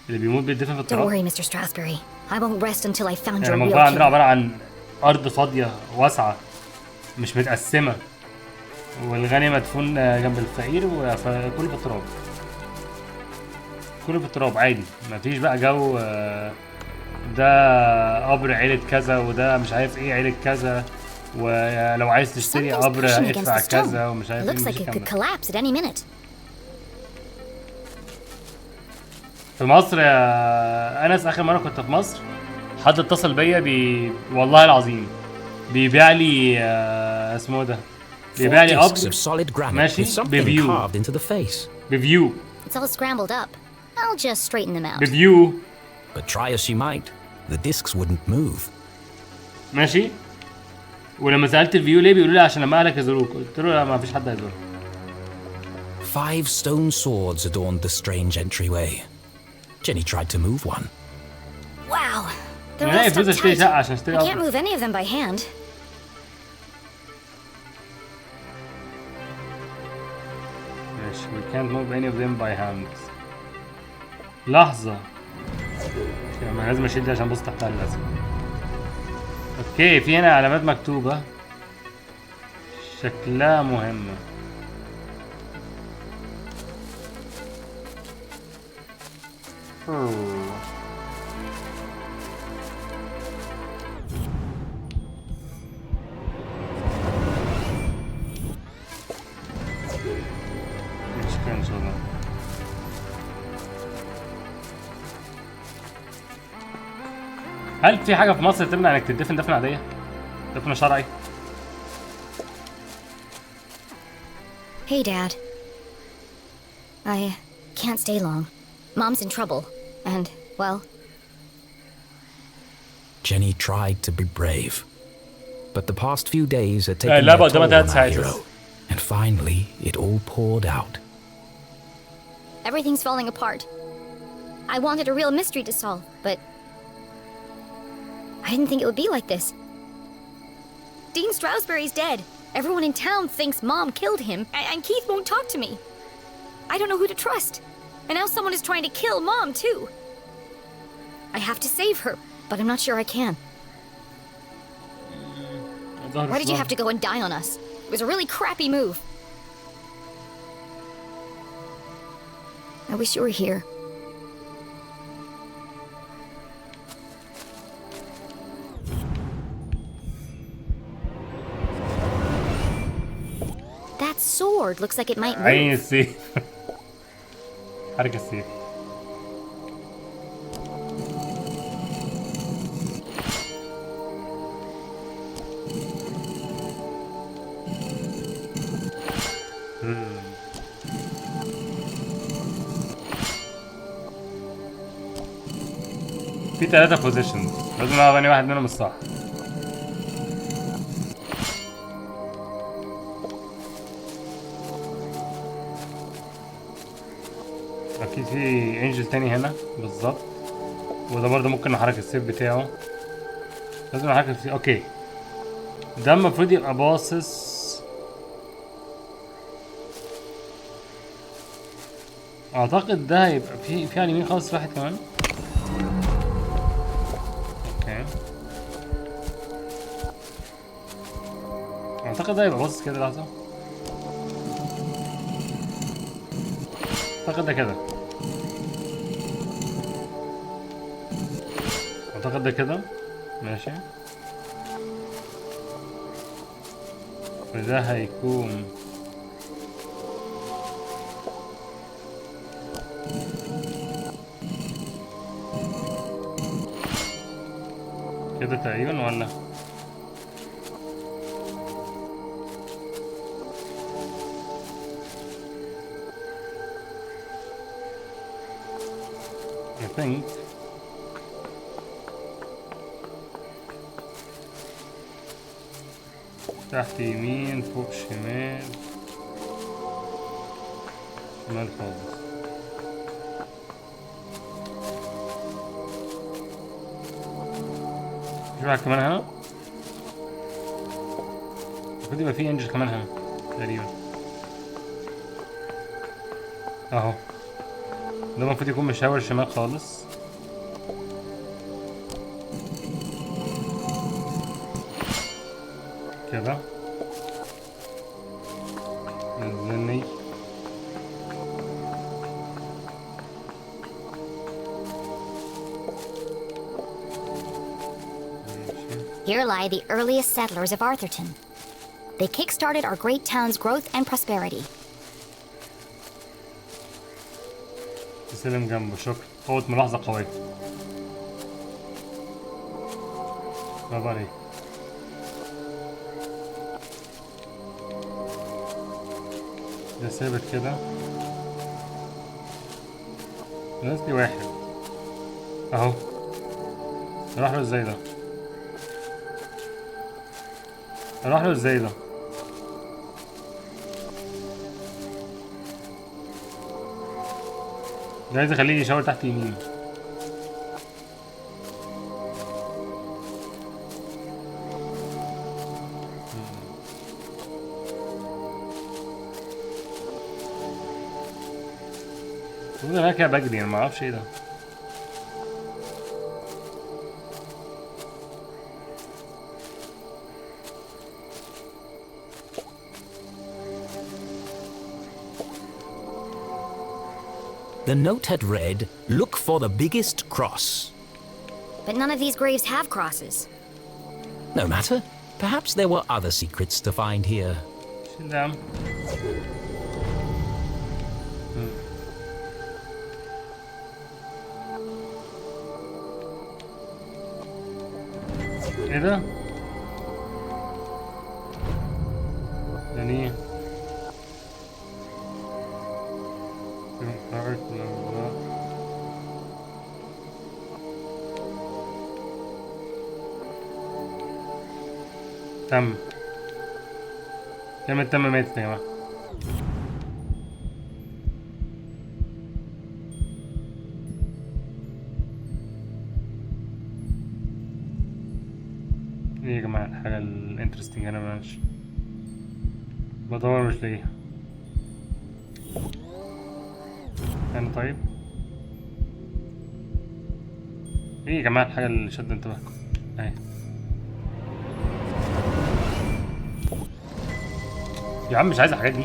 اللي بيموت بيدفن في التراب. Don't worry, Mr. Strasberry. I won't rest until I found your real المنطقة عندنا عبارة عن ارض فاضيه واسعه مش متقسمه، والغني مدفون جنب الفقير، وكله في التراب. كله في التراب عادي، مفيش بقى جو ده قبر عيلة كذا وده مش عارف ايه عيلة كذا، ولو عايز تشتري قبر ادفع كذا ومش عارف ايه. في مصر يا انس، اخر مره كنت في مصر حد اتصل بيا والله العظيم بيبيع لي اسمه ده، بيبيع لي قبر ماشي بفيو It's all scrambled up. I'll just straighten them out. بفيو. But try as she might, the discs wouldn't move. ماشي. ولما سألت الفيو ليه، بيقولوا لي عشان لما اهلك يزوروك. قلت له لا، ما فيش حد هيزورك. 5 stone swords adorned the strange entryway. Jenny tried to move one. Wow. They're all stuck tight. I can't move any of them by hand. We can't move any of them by hand. لحظة. ما لازم اشيل دي عشان ابص تحتها للاسف. اوكي، في هنا علامات مكتوبة شكلها مهمة. ان شاء الله. هل في حاجة في مصر تمنع انك تدفن دفن عادية؟ دفن شرعي؟ Hey Dad. I can't stay long. Mom's in trouble. And, well... Jenny tried to be brave. But the past few days had taken their toll on our hero. And finally, it all poured out. Everything's falling apart. I wanted a real mystery to solve, but... I didn't think it would be like this. Dean Stroudsbury's dead. Everyone in town thinks Mom killed him, and Keith won't talk to me. I don't know who to trust. And now someone is trying to kill Mom, too. I have to save her, but I'm not sure I can. Why did you have to go and die on us? It was a really crappy move. I wish you were here. That sword looks like it might move. عين السيف. حركة السيف. في 3 بوزيشنز، لازم اعرف اني واحد منهم الصح. اكيد في انجل تاني هنا بالظبط، وده برضه ممكن نحرك السيف بتاعه. لازم نحرك السيف. اوكي، ده المفروض يبقى باصص. اعتقد ده هيبقى في على اليمين خالص واحد كمان. اوكي، اعتقد ده هيبقى باصص كده. لحظة، اعتقد ده كده. اعتقد ده كده. ماشي، وده هيكون كده تقريبا، ولا I think تحت يمين، فوق شمال، شمال خالص. في واحد كمان هنا. المفروض يبقى في انجل كمان هنا تقريبا. اهو، ده المفروض يكون مشاور شمال خالص. نزلني. Here lie the earliest settlers of Arthurton. They kick-started our great town's growth and prosperity. تسلم جنبه، شكرا. قوة ملاحظة قوية. برافو عليك. ده ثابت كده. ناقص لي واحد. اهو. اروح له ازاي ده؟ اروح له ازاي ده؟ ده عايز اخليه يشاور تحت يمين. انا كده بجري، انا معرفش ايه ده. The note had read, "Look for the biggest cross." But none of these graves have crosses. No matter. Perhaps there were other secrets to find here. شيل ده. ايه ده؟ يعني ايه؟ تم. كلمة تم ماتت يا جماعة. ايه يا جماعة الحاجة الانترستنج هنا؟ ماشي بدور مش لاقيها. هنا طيب. ايه يا جماعة الحاجة اللي شد انتباهكم؟ اهي. يا عم مش عايز الحاجات دي.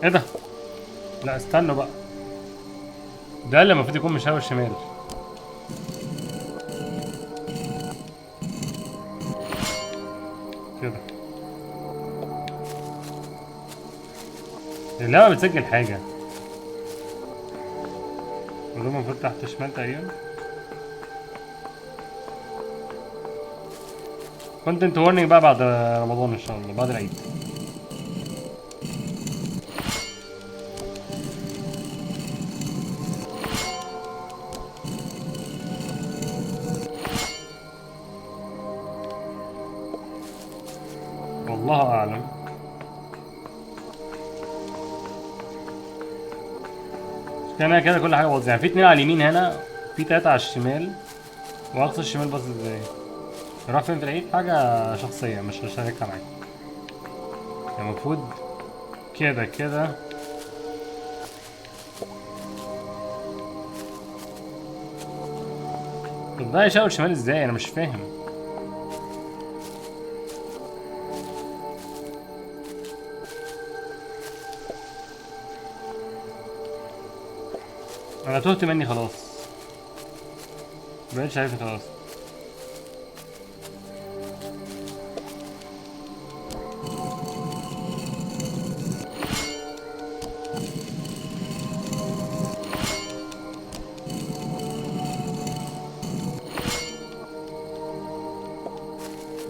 ايه ده؟ لا استنوا بقى، ده اللي المفروض يكون مشاور شمال. كده اللعبة بتسجل حاجة، وده المفروض تحت شمال تقريبا. كونتنت وورنينج بقى بعد رمضان ان شاء الله، بعد العيد. والله اعلم. كان كده كل حاجه باظت، يعني في 2 على اليمين هنا، في 3 على الشمال، واقصى الشمال باظ ازاي؟ راح فين في العيد؟ حاجه شخصيه مش هشاركها معاك. يعني المفروض كده كده. طب ده يشاور شمال ازاي؟ انا مش فاهم. انا تهت مني خلاص، مبقتش شايفني خلاص.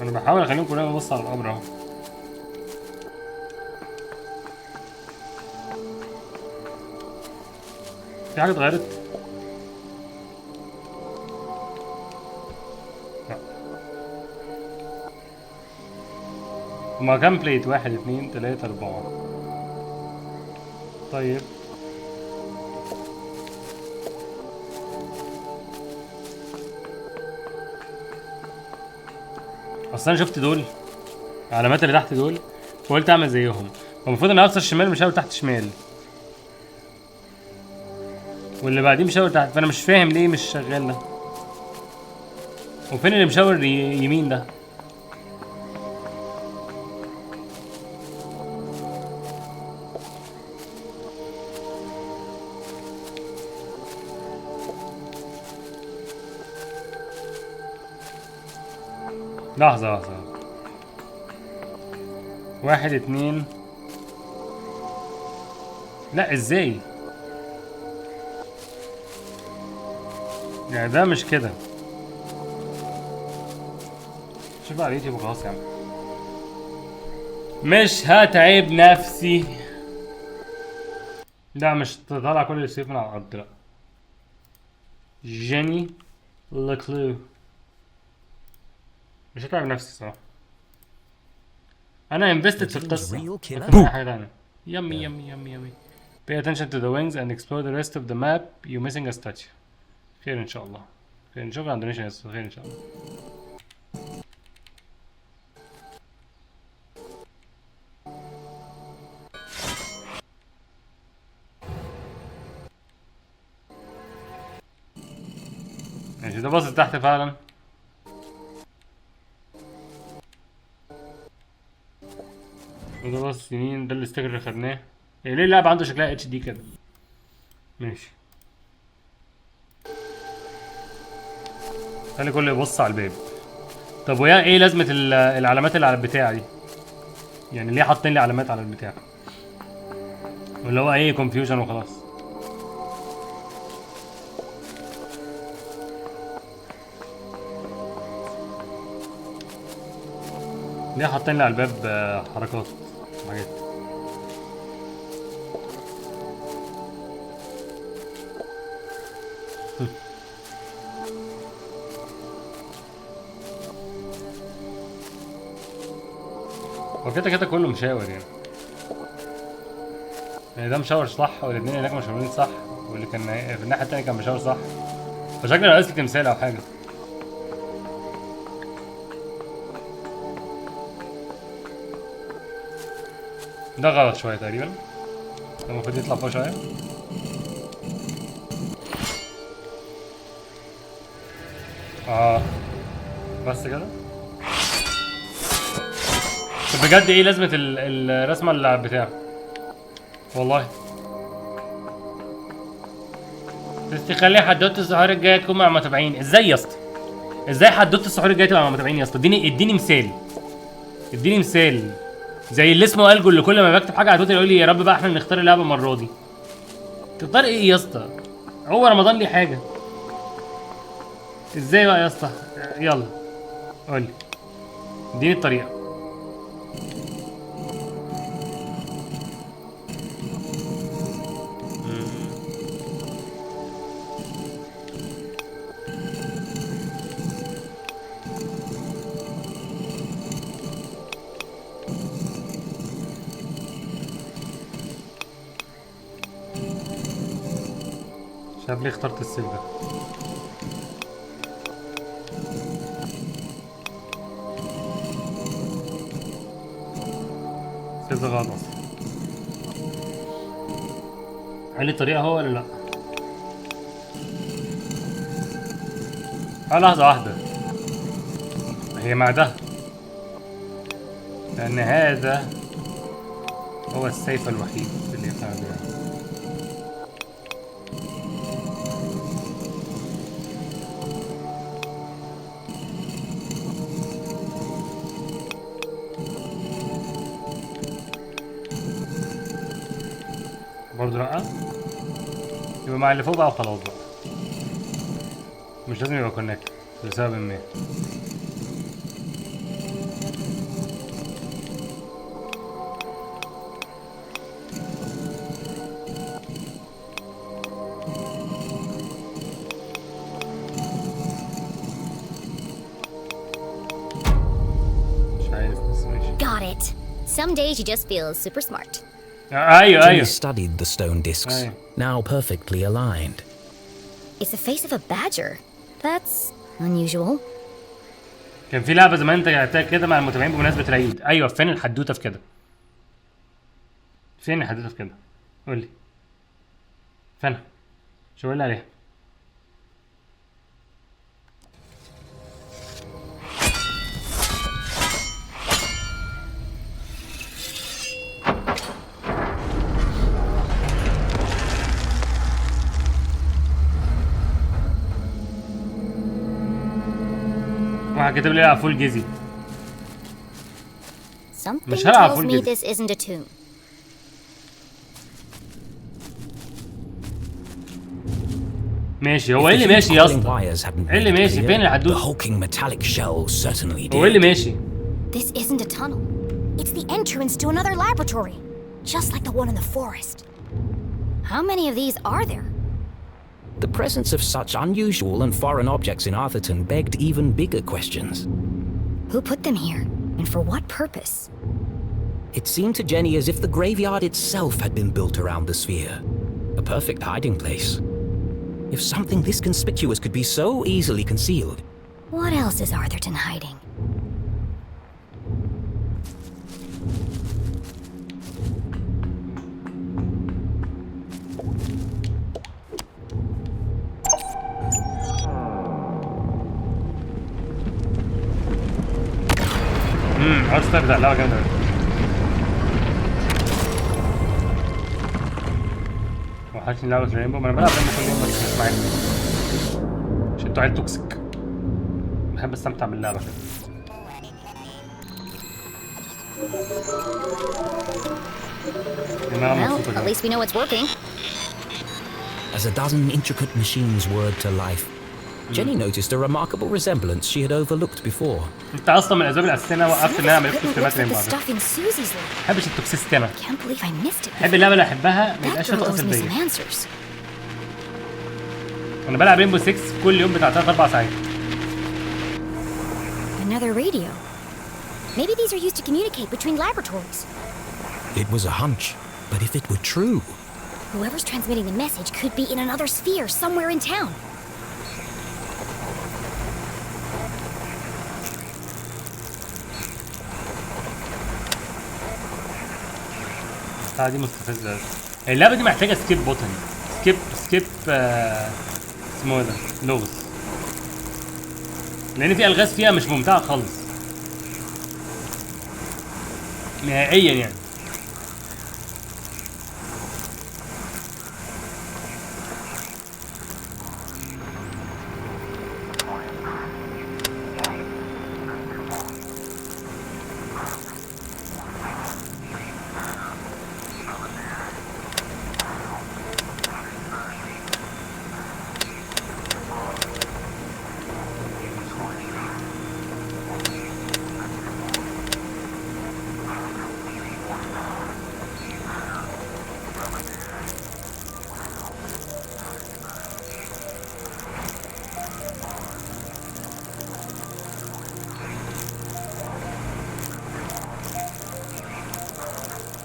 انا بحاول اخليهم كلنا نبص على القبر اهو. في حاجة اتغيرت؟ لا. هما كام بليت؟ 1 2 3 4. طيب اصل انا شفت دول العلامات اللي تحت دول، فقلت اعمل زيهم. المفروض ان اقصى الشمال مش هاول تحت شمال. واللي بعديه مشاور تحت، فانا مش فاهم ليه مش شغال ده. وفين اللي مشاور يمين ده؟ لحظة 1 2. لا ازاي؟ يعني ده مش كده. شوف على اليوتيوب وخلاص يا عم. مش هتعب نفسي. لا مش تطلع كل السيوف من على الارض، لا. جيني ليكلو. مش هتعب نفسي صراحة. انا انفستد في القصة. اي حاجة تانية. يمي. Pay attention to the wings and explore the rest of the map. You missing a statue. خير ان شاء الله. خير نشوف عند دونيشن. خير ان شاء الله. ماشي ده باصص تحت فعلا. وده باصص يمين. ده الاستيكر اللي خدناه. ليه اللعبة عنده شكلها اتش دي كده؟ ماشي. خلي كله يبص على الباب. طب ويا ايه لازمة العلامات اللي على البتاع دي؟ يعني ليه حاطين لي علامات على البتاع؟ ولا هو ايه كونفيوجن وخلاص؟ ليه حاطين لي على الباب حركات وحاجات؟ هو كده كله مشاور يعني ده مشاور صح والاتنين هناك مشاورين صح واللي كان في الناحية التانية كان مشاور صح. فشكله ناقص لي تمثال أو حاجة. ده غلط شوية تقريبا. ده المفروض يطلع فوق شوية. بس كده. طب بجد ايه لازمة الرسمة اللي على البتاع؟ والله تخلي حدوتة السحور الجاية تكون مع المتابعين. ازاي يا اسطى؟ ازاي حدوتة السحور الجاية تبقى مع المتابعين يا اسطى؟ اديني مثال زي اللي اسمه الجو اللي كل ما بكتب حاجة على تويتر يقول لي يا رب بقى احنا نختار اللعبة المرة دي. تختار ايه يا اسطى؟ هو رمضان ليه حاجة؟ ازاي بقى يا اسطى؟ يلا قولي اديني الطريقة. شايف ليه اخترت السيف ده؟ السيف ده غلط اصلا. قال لي الطريقة هو ولا لا؟ لحظة واحدة. هي مع ده لأن هذا هو السيف الوحيد اللي ينفع بيه. برضه لأ؟ يبقى مع اللي فوق بقى وخلاص بقى. مش لازم يبقى كونكت لسبب ما. مش عارف بس ماشي. Got it. Some days you just feel super smart. Jenny studied the stone discs, now perfectly aligned. It's the face of a badger. That's unusual. كان في لعبة زمان انت لعبتها كده مع المتابعين بمناسبة العيد. ايوه فين الحدوتة في كده؟ فين الحدوتة في كده؟ قولي. فين؟ شو اللي عليه؟ واحد كاتب لي على فول جيزي. Something tells me this isn't a tomb. ماشي هو ايه اللي ماشي يا اسطى؟ ايه اللي ماشي؟ فين الحدوتة؟ هو ايه اللي ماشي؟ This isn't a tunnel. It's the entrance to another laboratory, just like the one in the forest. How many of these are there? The presence of such unusual and foreign objects in Arthurton begged even bigger questions. Who put them here, and for what purpose? It seemed to Jenny as if the graveyard itself had been built around the sphere. A perfect hiding place. If something this conspicuous could be so easily concealed. What else is Arthurton hiding? عاوز تبدأ اللعبة جامدة. وحشني لعبة رينبو، ما انا بلعب رينبو كل يوم بس مش معاك. عشان انتوا عيل توكسيك. بحب استمتع باللعبة كده. Well, at least we know it's working. As a dozen intricate machines whirred to life, Jenny noticed a remarkable resemblance she had overlooked before. انت اصلا من الاسباب الاساسيه انا وقفت ان انا اعمل اكتشافات رينبو. ما بحبش التوكسيستي. بحب اللعبه اللي احبها ما يبقاش فيها تفاصيل بيا. انا بلعب رينبو 6 كل يوم بتاع 3-4 ساعات. Another radio. Maybe these are used to communicate between laboratories. It was a hunch, but if it were true, whoever's transmitting the message could be in another sphere somewhere in town. دي مستفزة. اللعبة دي محتاجة سكيب بوتن. سكيب اسمه ايه ده؟ لغز. لأن في ألغاز فيها مش ممتعة خالص. نهائيا يعني.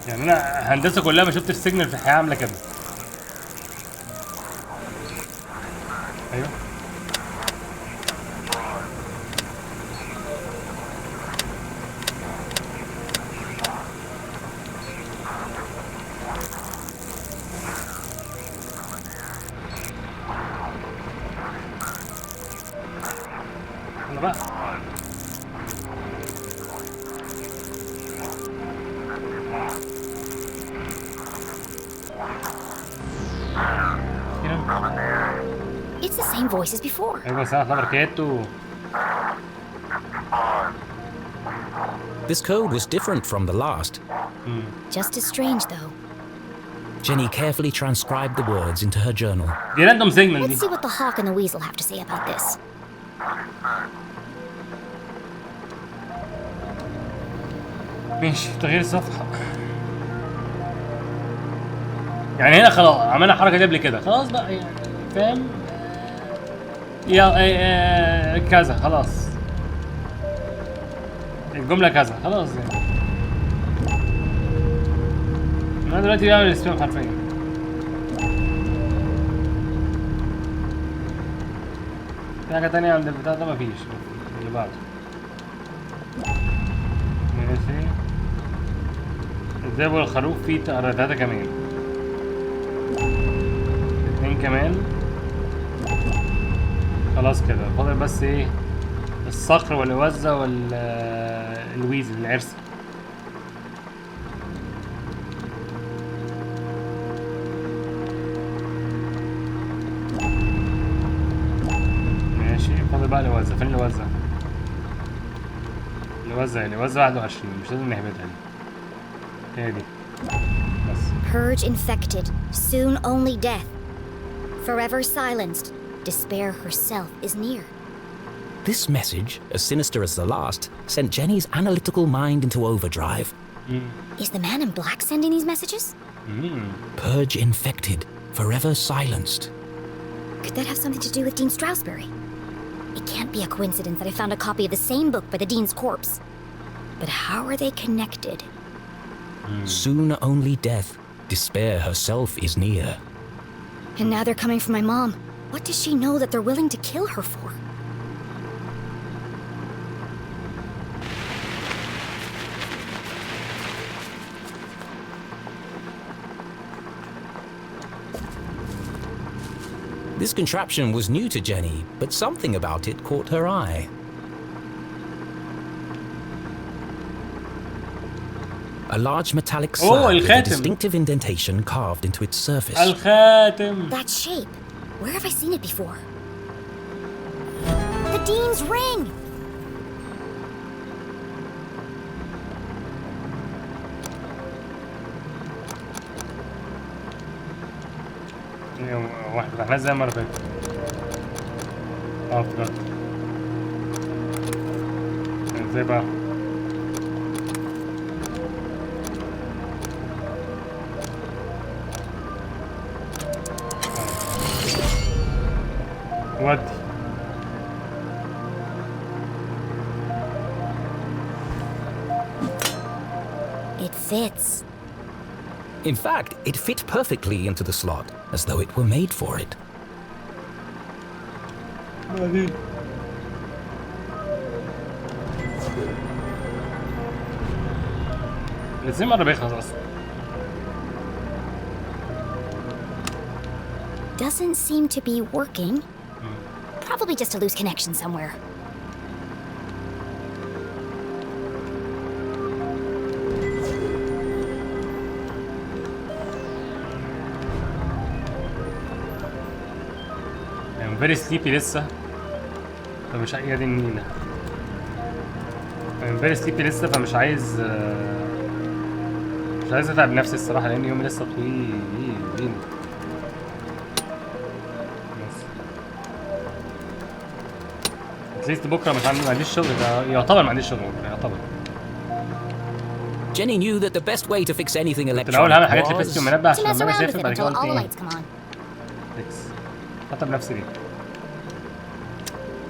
يعني انا هندسه كلها ما شفتش سيجنال في الحياه عامله كده. ايوه يلا بقى. It's the same voice as before. This code was different from the last. Just as strange, though. Jenny carefully transcribed the words into her journal. Let's see what the hawk and the weasel have to say about this. ماشي تغيير صفحة. يعني هنا خلاص عملنا الحركة دي قبل كده، خلاص بقى يعني فاهم؟ يا كذا خلاص. الجملة كذا خلاص يعني. أنا دلوقتي بعمل سبام حرفيا. في حاجة تانية عند البتاع ده مفيش. اللي بعده. ماشي. الذئب والخروف فيه 3 كمان. 2 كمان. خلاص كده فاضل بس ايه الصقر والوزة والويزل العرسة. ماشي فاضل بقى الوزة. فين الوزة؟ الوزة يعني الوزة 21 مش لازم نهبطها دي. هي دي بس. Purge infected, soon only death. Forever silenced, despair herself is near. This message, as sinister as the last, sent Jenny's analytical mind into overdrive. Is the man in black sending these messages? Purge infected, forever silenced. Could that have something to do with Dean Strasberry? It can't be a coincidence that I found a copy of the same book by the Dean's corpse. But how are they connected? Soon only death, despair herself is near. And now they're coming for my mom. What does she know that they're willing to kill her for? This contraption was new to Jenny, but something about it caught her eye. A large metallic slab with a distinctive indentation carved into its surface. الخاتم. That shape. Where have I seen it before? The Dean's ring! واحد فتحناه زي المرة اللي فاتت. افتكرت. ازاي بقى؟ ودي. It fits. In fact, it fit perfectly into the slot, as though it were made for it. المادي. ازاي مرة بيخلص اصلا؟ Doesn't seem to be working. Probably just a loose connection somewhere. I'm very sleepy لسه فمش هي دي النيلة. I'm very sleepy لسه فمش عايز اتعب نفسي الصراحة لأن يومي لسه طويل. اتليست بكره مش ما عنديش شغل ده يعتبر ما عنديش شغل بكره يعتبر. Jenny knew that the best way to fix anything electronic الأول هعمل حاجات لبيستي ومنبه عشان To mess لما around with اسافر it بعد كده until all the قلت lights come on. فيكس حتى بنفسي ليه.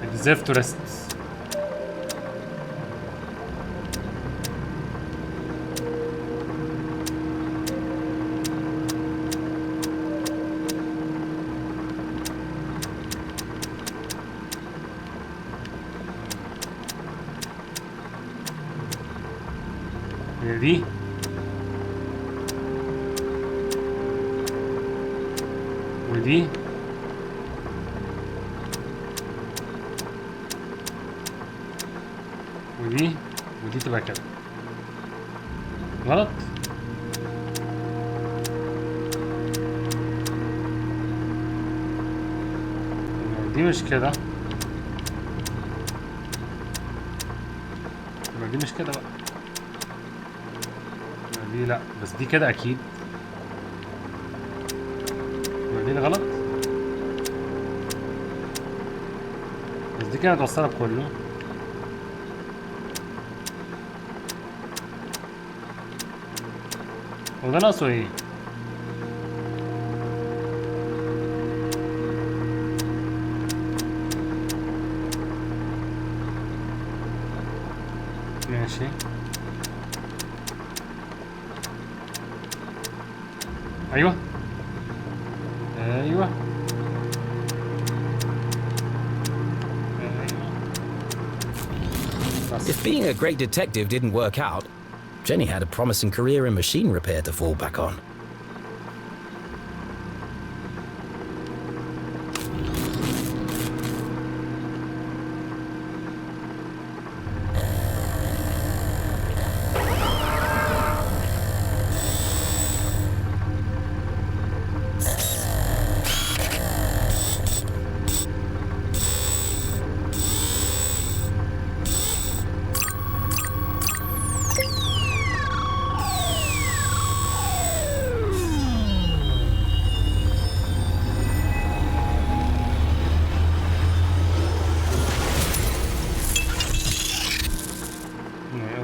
I deserve to rest. دي ودي ودي تبقى كده غلط. دي مش كده دي مش كده بقى. دي لا بس دي كده اكيد. دي اللي غلط بس دي كده متوصله بكله. وده ناقصه ايه؟ ماشي ايوه If being a great detective didn't work out, Jenny had a promising career in machine repair to fall back on.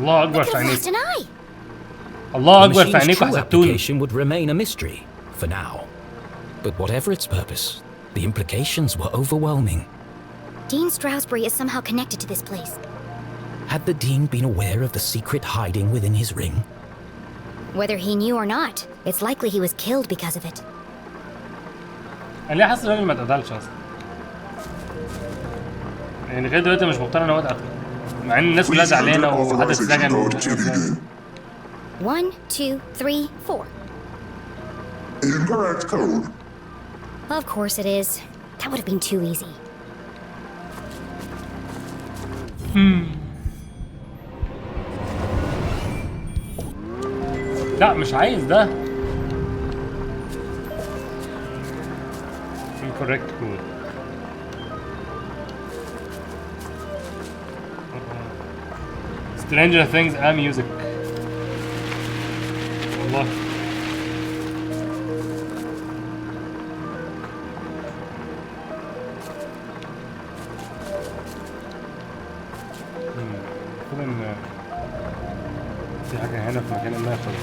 الله اكبر في عينيك. Lost an eye. الله The اكبر في machine's عينيك true وحسدتوني. application would remain a mystery for now. But whatever its purpose, the implications were overwhelming. Dean Stroudsbury is somehow connected to this place. Had the Dean been aware of the secret hiding within his ring? Whether he knew or not, it's likely he was killed because of it. انا ليه حاسس الراجل ما اتقتلش اصلا؟ يعني لغايه دلوقتي مش مقتنع ان هو اتقتل، مع ان الناس كلها زعلانه وحد اتسجن. 1, 2, 3, 4. Incorrect code. Of course it is. That would have been too easy. لا مش عايز ده. incorrect code. Stranger Things and music. والله. المفروض ان في حاجة هنا في مكان ما خلاص.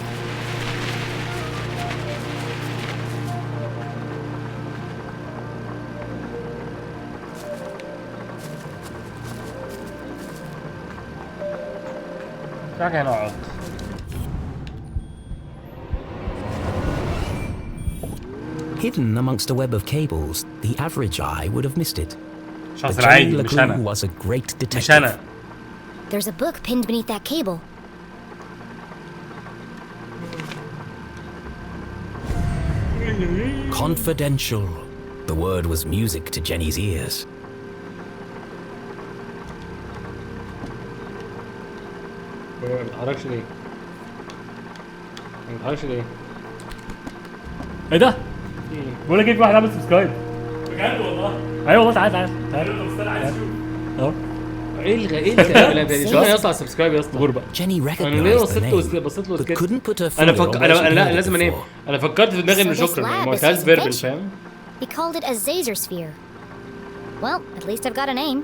في حاجة هنا اقعد. Hidden amongst a web of cables, the average eye would have missed it. الشخص But العادي Johnny مش Lacroix أنا. was a great مش detective. أنا. There's a book pinned beneath that cable. Confidential. The word was music to Jenny's ears. ما بيتحركش ليه؟ ما بيتحركش ليه؟ ايه ده؟ بقول لك ايه، في واحد عامل سبسكرايب. بجد والله؟ ايوه والله. تعال تعال تعال. طب استنى عايز اشوف. اهو. ايه الكلام ده؟ شو يطلع سبسكرايب يا اسطى؟ غربة. Jenny انا ليه recognized the name, بصيت له but وسكت. couldn't put her انا finger on what she'd لا heard لازم انام. before. انا فكرت في دماغي انه So this شكرا، lab ما is قلتهاش his فيربل، invention. فاهم؟ He called it a Zazer sphere. Well, at least I've got a name.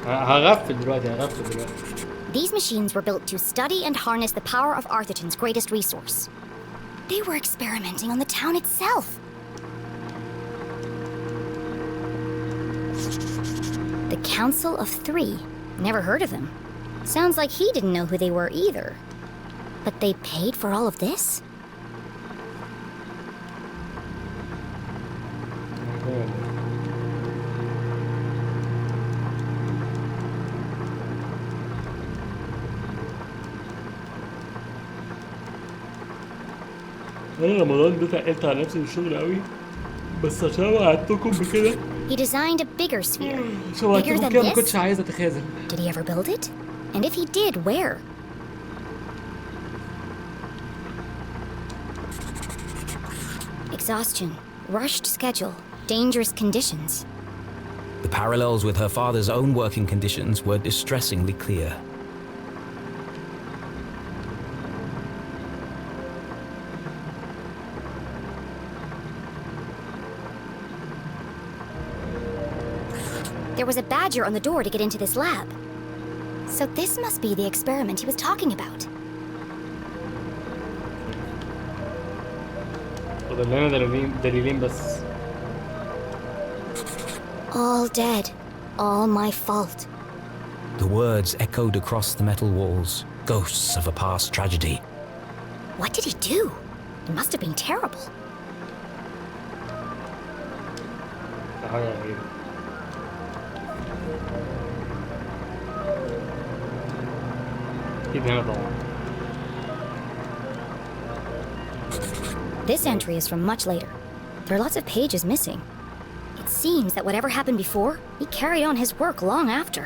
هغفل دلوقتي. These machines were built to study and harness the power of Arthurton's greatest resource. They were experimenting on the town itself. The Council of Three. Never heard of them. Sounds like he didn't know who they were either. But they paid for all of this? انا رمضان ده تقلت على نفسي في الشغل قوي، بس عشان وعدتكم بكده. He designed a bigger sphere. عشان وعدتكم كده ما كنتش عايز اتخاذل. Did he ever build it? And if he did, where? Exhaustion, rushed schedule, dangerous conditions. The parallels with her father's own working conditions were distressingly clear. There was a badger on the door to get into this lab. So this must be the experiment he was talking about. فاضل لنا دليلين بس. All dead. All my fault. The words echoed across the metal walls, ghosts of a past tragedy. What did he do? It must have been terrible. ده حاجة غريبة. أكيد هنا طبعا. This entry is from much later. There are lots of pages missing. It seems that whatever happened before, he carried on his work long after.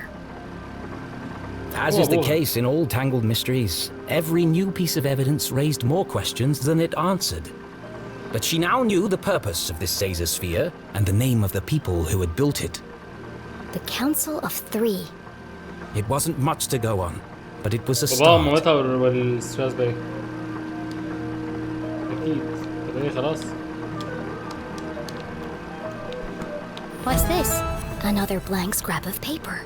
As is the case in all tangled mysteries, every new piece of evidence raised more questions than it answered. But she now knew the purpose of this Zazer sphere and the name of the people who had built it. The Council of Three. It wasn't much to go on, but it was a بابا start. ومامتها والستراسبري. أكيد. طب إيه خلاص. What's this? Another blank scrap of paper.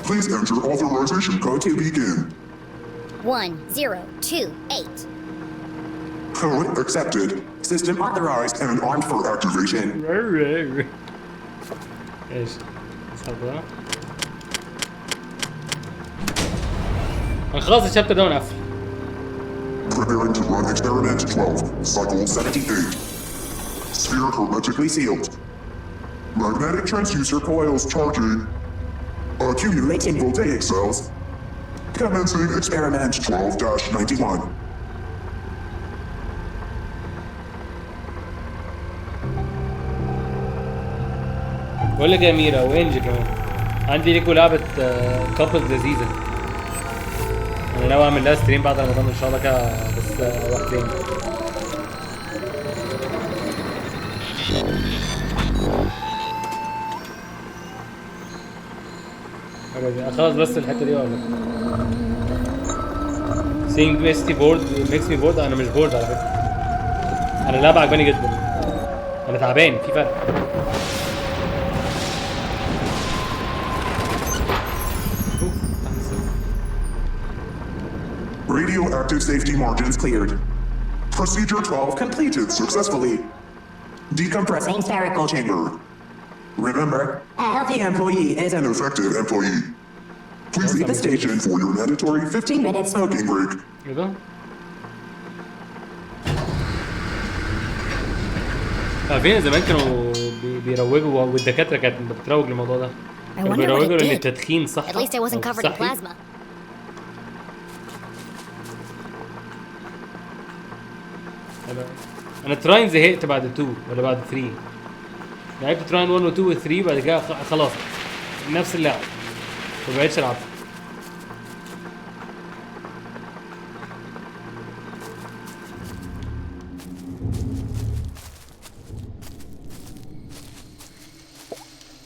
Please enter authorization code to begin. 1028. Code accepted. System authorized and armed for activation. ايش؟ صبرا خلاص الشابتر ده ونقفل. Preparing to run experiment 12, cycle 78. Sphere hermetically sealed. Magnetic transducer coils charging. Accumulating voltaic cells. Commencing experiment 12-91. بقول لك يا ميرا وانجي كمان عندي ليكو لعبة كابلز لذيذة. انا ناوي اعمل لها ستريم بعد رمضان ان شاء الله كده بس وقتين. خلاص بس الحتة دي ولا سينج بيستي بورد ميكس مي بورد. انا مش بورد على فكرة. انا اللعبة عجباني جدا. انا تعبان في فرق. Radioactive safety margins cleared. Procedure 12 completed successfully. Decompressing spherical chamber. Remember, a healthy employee is an effective employee. Please leave the station for your mandatory 15-minute smoking break. ايه ده؟ عارفين زمان كانوا بيروجوا والدكاترة كانت بتروج للموضوع ده. كانوا بيروجوا ان التدخين صح. At least I wasn't covered in plasma. انا تراين زهقت بعد 2 ولا بعد 3. لعبت تراين 1 و 2 و 3 بعد كده خلاص نفس اللعبة ما بقتش العبها.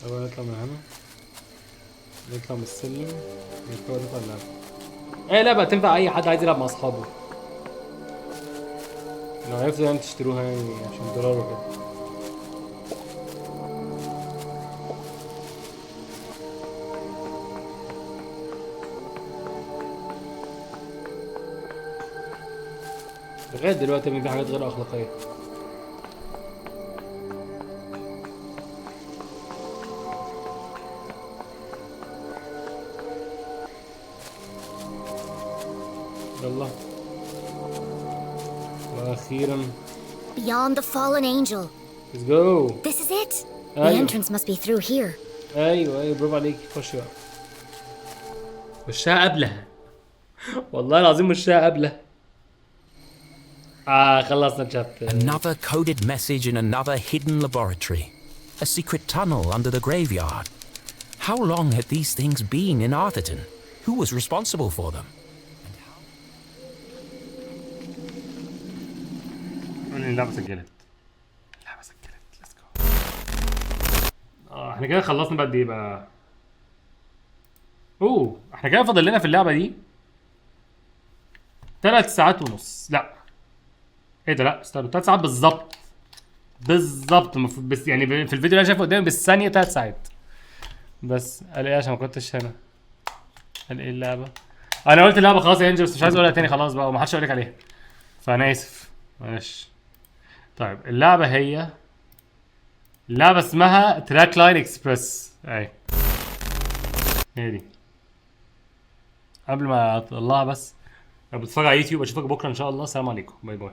اول نطلع من هنا نطلع من السلم نطلع اللعبة. اي لعبة تنفع اي حد عايز يلعب مع اصحابه. لو عرفتوا يعني تشتروها يعني عشان $1 وكده. لغاية دلوقتي في حاجات غير أخلاقية. يلا وأخيرا Beyond the fallen angel. Let's go. This is it. The entrance must be through here. أيوة برافو عليك. خش بقى. وشها قبلها. والله العظيم وشها قبلها. خلصنا الشابتر. Another coded message in another hidden laboratory. A secret tunnel under the graveyard. How long had these things been in Arthurton? Who was responsible for them? اللعبة سجلت. اللعبة سجلت. Let's go. احنا كده خلصنا بقى قد ايه بقى؟ احنا كده فاضل لنا في اللعبة دي 3 ساعات ونص. لا ايه ده؟ لا استنى 3 ساعات بالظبط. بالظبط بس يعني في الفيديو اللي انا شايفه قدامي بالثانية 3 ساعات. بس قال ايه عشان ما كنتش هنا؟ قال ايه اللعبة؟ انا قلت اللعبة خلاص يا انجل بس مش عايز اقولها تاني خلاص بقى ومحدش يقول لك عليها. فانا اسف معلش. طيب اللعبة اسمها تراك لاين اكسبرس. اهي هي دي. قبل ما اطلعها بس لو بتتفرج على يوتيوب اشوفك بكره ان شاء الله. السلام عليكم. باي باي.